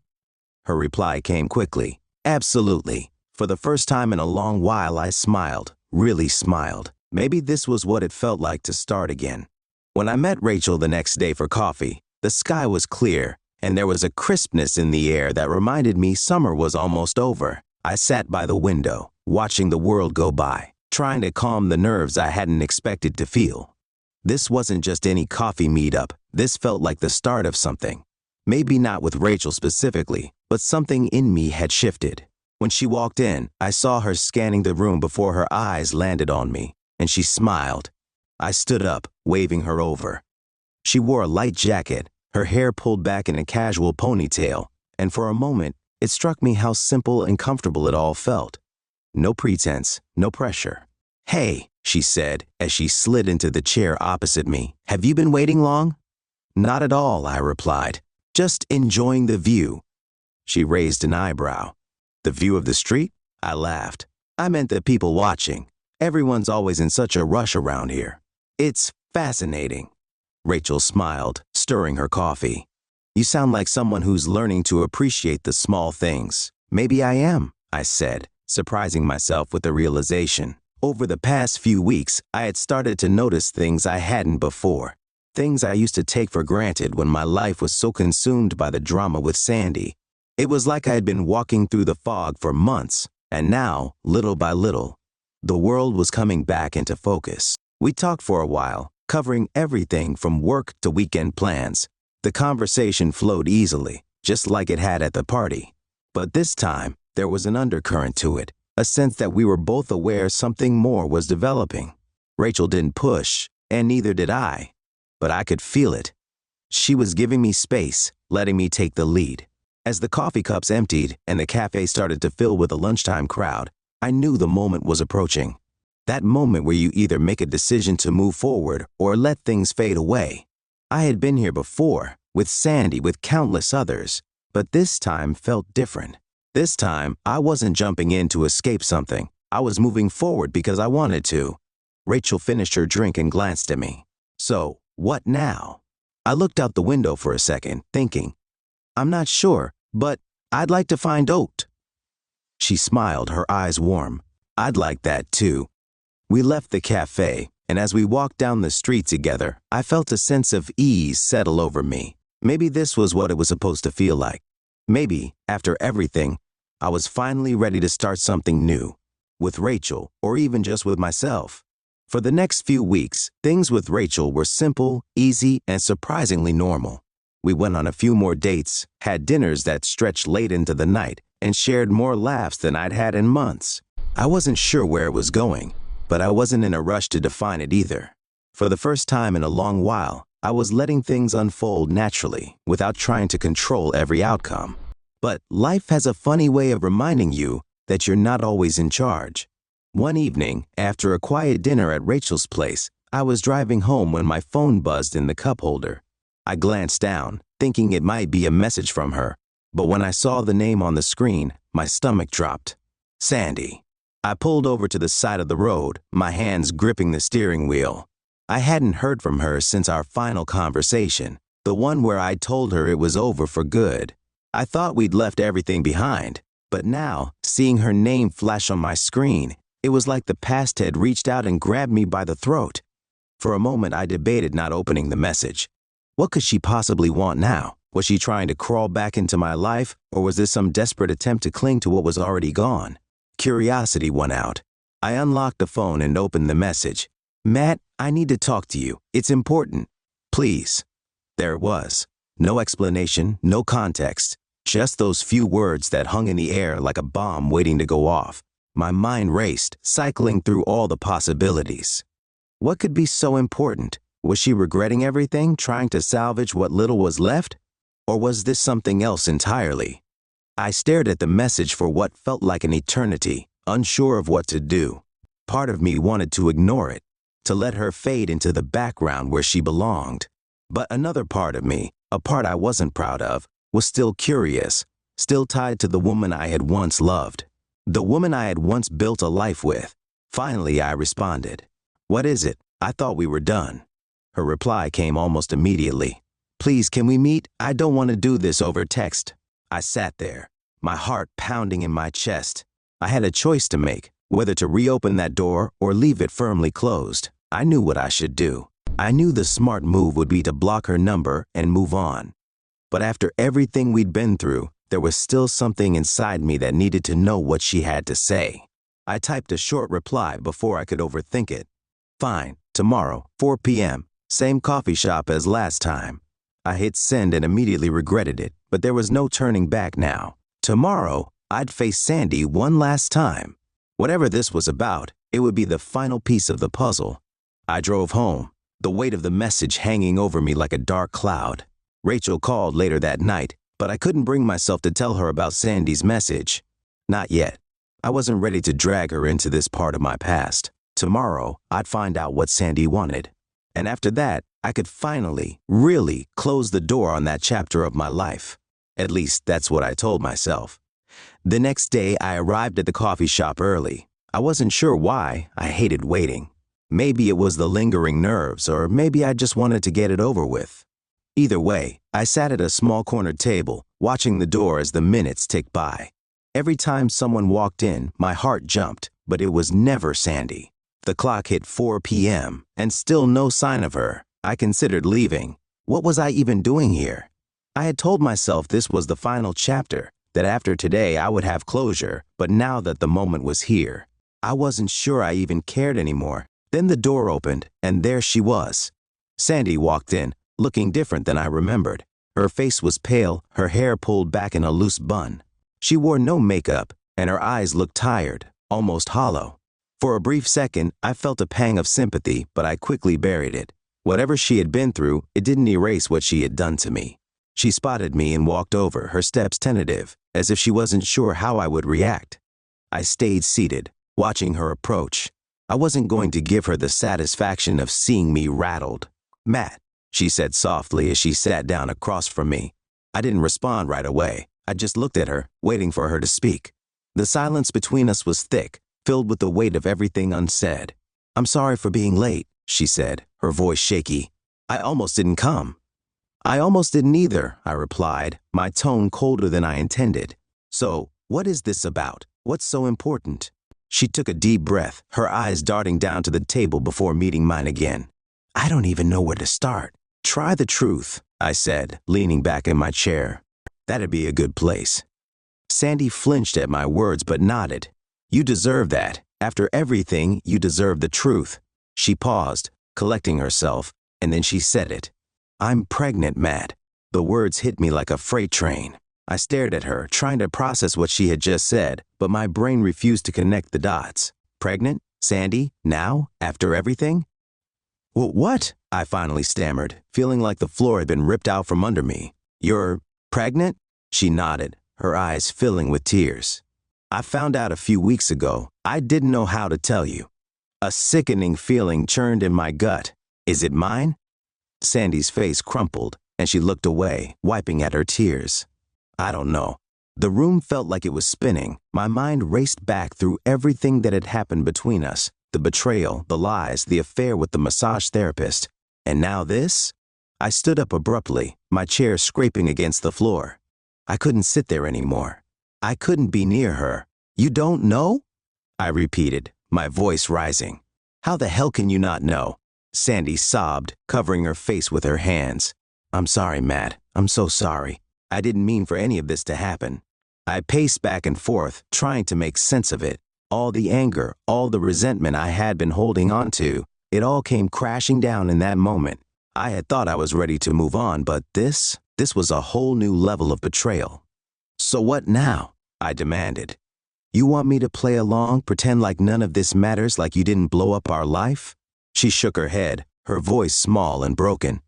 Her reply came quickly. "Absolutely." For the first time in a long while, I smiled, really smiled. Maybe this was what it felt like to start again. When I met Rachel the next day for coffee, the sky was clear, and there was a crispness in the air that reminded me summer was almost over. I sat by the window, watching the world go by, trying to calm the nerves I hadn't expected to feel. This wasn't just any coffee meetup. This felt like the start of something. Maybe not with Rachel specifically, but something in me had shifted. When she walked in, I saw her scanning the room before her eyes landed on me, and she smiled. I stood up, waving her over. She wore a light jacket, her hair pulled back in a casual ponytail, and for a moment, it struck me how simple and comfortable it all felt. No pretense, no pressure. "Hey," she said as she slid into the chair opposite me. "Have you been waiting long?" "Not at all," I replied. "Just enjoying the view." She raised an eyebrow. "The view of the street?" I laughed. "I meant the people watching. Everyone's always in such a rush around here." "It's fascinating." Rachel smiled, stirring her coffee. You sound like someone who's learning to appreciate the small things. Maybe I am, I said, surprising myself with the realization. Over the past few weeks, I had started to notice things I hadn't before. Things I used to take for granted when my life was so consumed by the drama with Sandy. It was like I had been walking through the fog for months, and now, little by little, the world was coming back into focus. We talked for a while, covering everything from work to weekend plans. The conversation flowed easily, just like it had at the party. But this time, there was an undercurrent to it, a sense that we were both aware something more was developing. Rachel didn't push, and neither did I, but I could feel it. She was giving me space, letting me take the lead. As the coffee cups emptied and the cafe started to fill with a lunchtime crowd, I knew the moment was approaching. That moment where you either make a decision to move forward or let things fade away. I had been here before, with Sandy, with countless others, but this time felt different. This time, I wasn't jumping in to escape something. I was moving forward because I wanted to. Rachel finished her drink and glanced at me. So, what now? I looked out the window for a second, thinking, I'm not sure, but I'd like to find Oat. She smiled, her eyes warm. I'd like that too. We left the cafe, and as we walked down the street together, I felt a sense of ease settle over me. Maybe this was what it was supposed to feel like. Maybe, after everything, I was finally ready to start something new, with Rachel, or even just with myself. For the next few weeks, things with Rachel were simple, easy, and surprisingly normal. We went on a few more dates, had dinners that stretched late into the night, and shared more laughs than I'd had in months. I wasn't sure where it was going, but I wasn't in a rush to define it either. For the first time in a long while, I was letting things unfold naturally, without trying to control every outcome. But life has a funny way of reminding you that you're not always in charge. One evening, after a quiet dinner at Rachel's place, I was driving home when my phone buzzed in the cup holder. I glanced down, thinking it might be a message from her, but when I saw the name on the screen, my stomach dropped. Sandy. I pulled over to the side of the road, my hands gripping the steering wheel. I hadn't heard from her since our final conversation, the one where I told her it was over for good. I thought we'd left everything behind, but now, seeing her name flash on my screen, it was like the past had reached out and grabbed me by the throat. For a moment, I debated not opening the message. What could she possibly want now? Was she trying to crawl back into my life, or was this some desperate attempt to cling to what was already gone? Curiosity won out. I unlocked the phone and opened the message. Matt, I need to talk to you. It's important. Please. There it was. No explanation, no context. Just those few words that hung in the air like a bomb waiting to go off. My mind raced, cycling through all the possibilities. What could be so important? Was she regretting everything, trying to salvage what little was left? Or was this something else entirely? I stared at the message for what felt like an eternity, unsure of what to do. Part of me wanted to ignore it, to let her fade into the background where she belonged. But another part of me, a part I wasn't proud of, was still curious, still tied to the woman I had once loved. The woman I had once built a life with. Finally, I responded. What is it? I thought we were done. Her reply came almost immediately. Please, can we meet? I don't want to do this over text. I sat there, my heart pounding in my chest. I had a choice to make, whether to reopen that door or leave it firmly closed. I knew what I should do. I knew the smart move would be to block her number and move on. But after everything we'd been through, there was still something inside me that needed to know what she had to say. I typed a short reply before I could overthink it. Fine, tomorrow, 4 p.m., same coffee shop as last time. I hit send and immediately regretted it, but there was no turning back now. Tomorrow, I'd face Sandy one last time. Whatever this was about, it would be the final piece of the puzzle. I drove home, the weight of the message hanging over me like a dark cloud. Rachel called later that night, but I couldn't bring myself to tell her about Sandy's message. Not yet. I wasn't ready to drag her into this part of my past. Tomorrow, I'd find out what Sandy wanted. And after that, I could finally, really close the door on that chapter of my life. At least, that's what I told myself. The next day, I arrived at the coffee shop early. I wasn't sure why. I hated waiting. Maybe it was the lingering nerves, or maybe I just wanted to get it over with. Either way, I sat at a small corner table, watching the door as the minutes ticked by. Every time someone walked in, my heart jumped, but it was never Sandy. The clock hit 4 p.m., and still no sign of her. I considered leaving. What was I even doing here? I had told myself this was the final chapter, that after today I would have closure, but now that the moment was here, I wasn't sure I even cared anymore. Then the door opened, and there she was. Sandy walked in, looking different than I remembered. Her face was pale, her hair pulled back in a loose bun. She wore no makeup, and her eyes looked tired, almost hollow. For a brief second, I felt a pang of sympathy, but I quickly buried it. Whatever she had been through, it didn't erase what she had done to me. She spotted me and walked over, her steps tentative, as if she wasn't sure how I would react. I stayed seated, watching her approach. I wasn't going to give her the satisfaction of seeing me rattled. "Matt," she said softly as she sat down across from me. I didn't respond right away. I just looked at her, waiting for her to speak. The silence between us was thick, filled with the weight of everything unsaid. "I'm sorry for being late," she said, her voice shaky. "I almost didn't come." "I almost didn't either," I replied, my tone colder than I intended. "So, what is this about? What's so important?" She took a deep breath, her eyes darting down to the table before meeting mine again. "I don't even know where to start." "Try the truth," I said, leaning back in my chair. "That'd be a good place." Sandy flinched at my words but nodded. "You deserve that. After everything, you deserve the truth." She paused, collecting herself, and then she said it. "I'm pregnant, Matt." The words hit me like a freight train. I stared at her, trying to process what she had just said, but my brain refused to connect the dots. Pregnant? Sandy? Now? After everything? What? I finally stammered, feeling like the floor had been ripped out from under me. "You're pregnant?" She nodded, her eyes filling with tears. "I found out a few weeks ago. I didn't know how to tell you." A sickening feeling churned in my gut. "Is it mine?" Sandy's face crumpled, and she looked away, wiping at her tears. I don't know. The room felt like it was spinning. My mind raced back through everything that had happened between us. The betrayal, the lies, the affair with the massage therapist. And now this? I stood up abruptly, my chair scraping against the floor. I couldn't sit there anymore. I couldn't be near her. "You don't know?" I repeated, my voice rising. "How the hell can you not know?" Sandy sobbed, covering her face with her hands. "I'm sorry, Matt. I'm so sorry. I didn't mean for any of this to happen." I paced back and forth, trying to make sense of it. All the anger, all the resentment I had been holding on to, it all came crashing down in that moment. I had thought I was ready to move on, but this was a whole new level of betrayal. "So what now?" I demanded. "You want me to play along, pretend like none of this matters, like you didn't blow up our life?" She shook her head, her voice small and broken.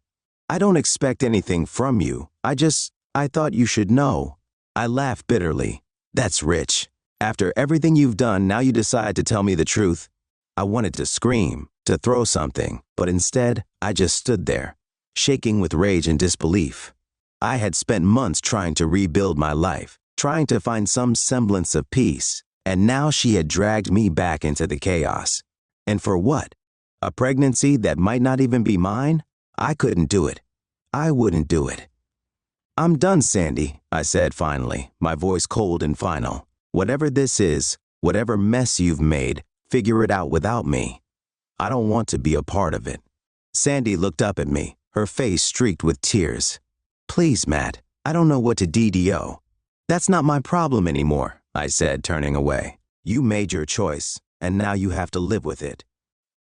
"I don't expect anything from you. I thought you should know." I laughed bitterly. "That's rich. After everything you've done, now you decide to tell me the truth." I wanted to scream, to throw something, but instead, I just stood there, shaking with rage and disbelief. I had spent months trying to rebuild my life, trying to find some semblance of peace, and now she had dragged me back into the chaos. And for what? A pregnancy that might not even be mine? I couldn't do it. I wouldn't do it. "I'm done, Sandy," I said finally, my voice cold and final. "Whatever this is, whatever mess you've made, figure it out without me. I don't want to be a part of it." Sandy looked up at me, her face streaked with tears. "Please, Matt, I don't know what to DDO." "That's not my problem anymore," I said, turning away. "You made your choice, and now you have to live with it."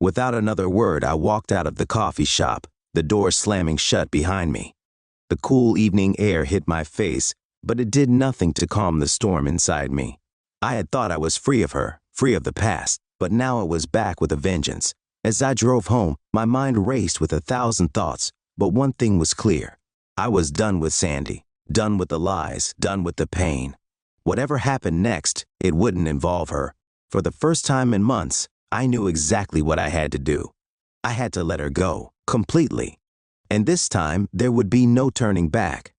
Without another word, I walked out of the coffee shop, the door slamming shut behind me. The cool evening air hit my face, but it did nothing to calm the storm inside me. I had thought I was free of her, free of the past, but now it was back with a vengeance. As I drove home, my mind raced with 1,000 thoughts, but one thing was clear. I was done with Sandy, done with the lies, done with the pain. Whatever happened next, it wouldn't involve her. For the first time in months, I knew exactly what I had to do. I had to let her go, completely. And this time, there would be no turning back.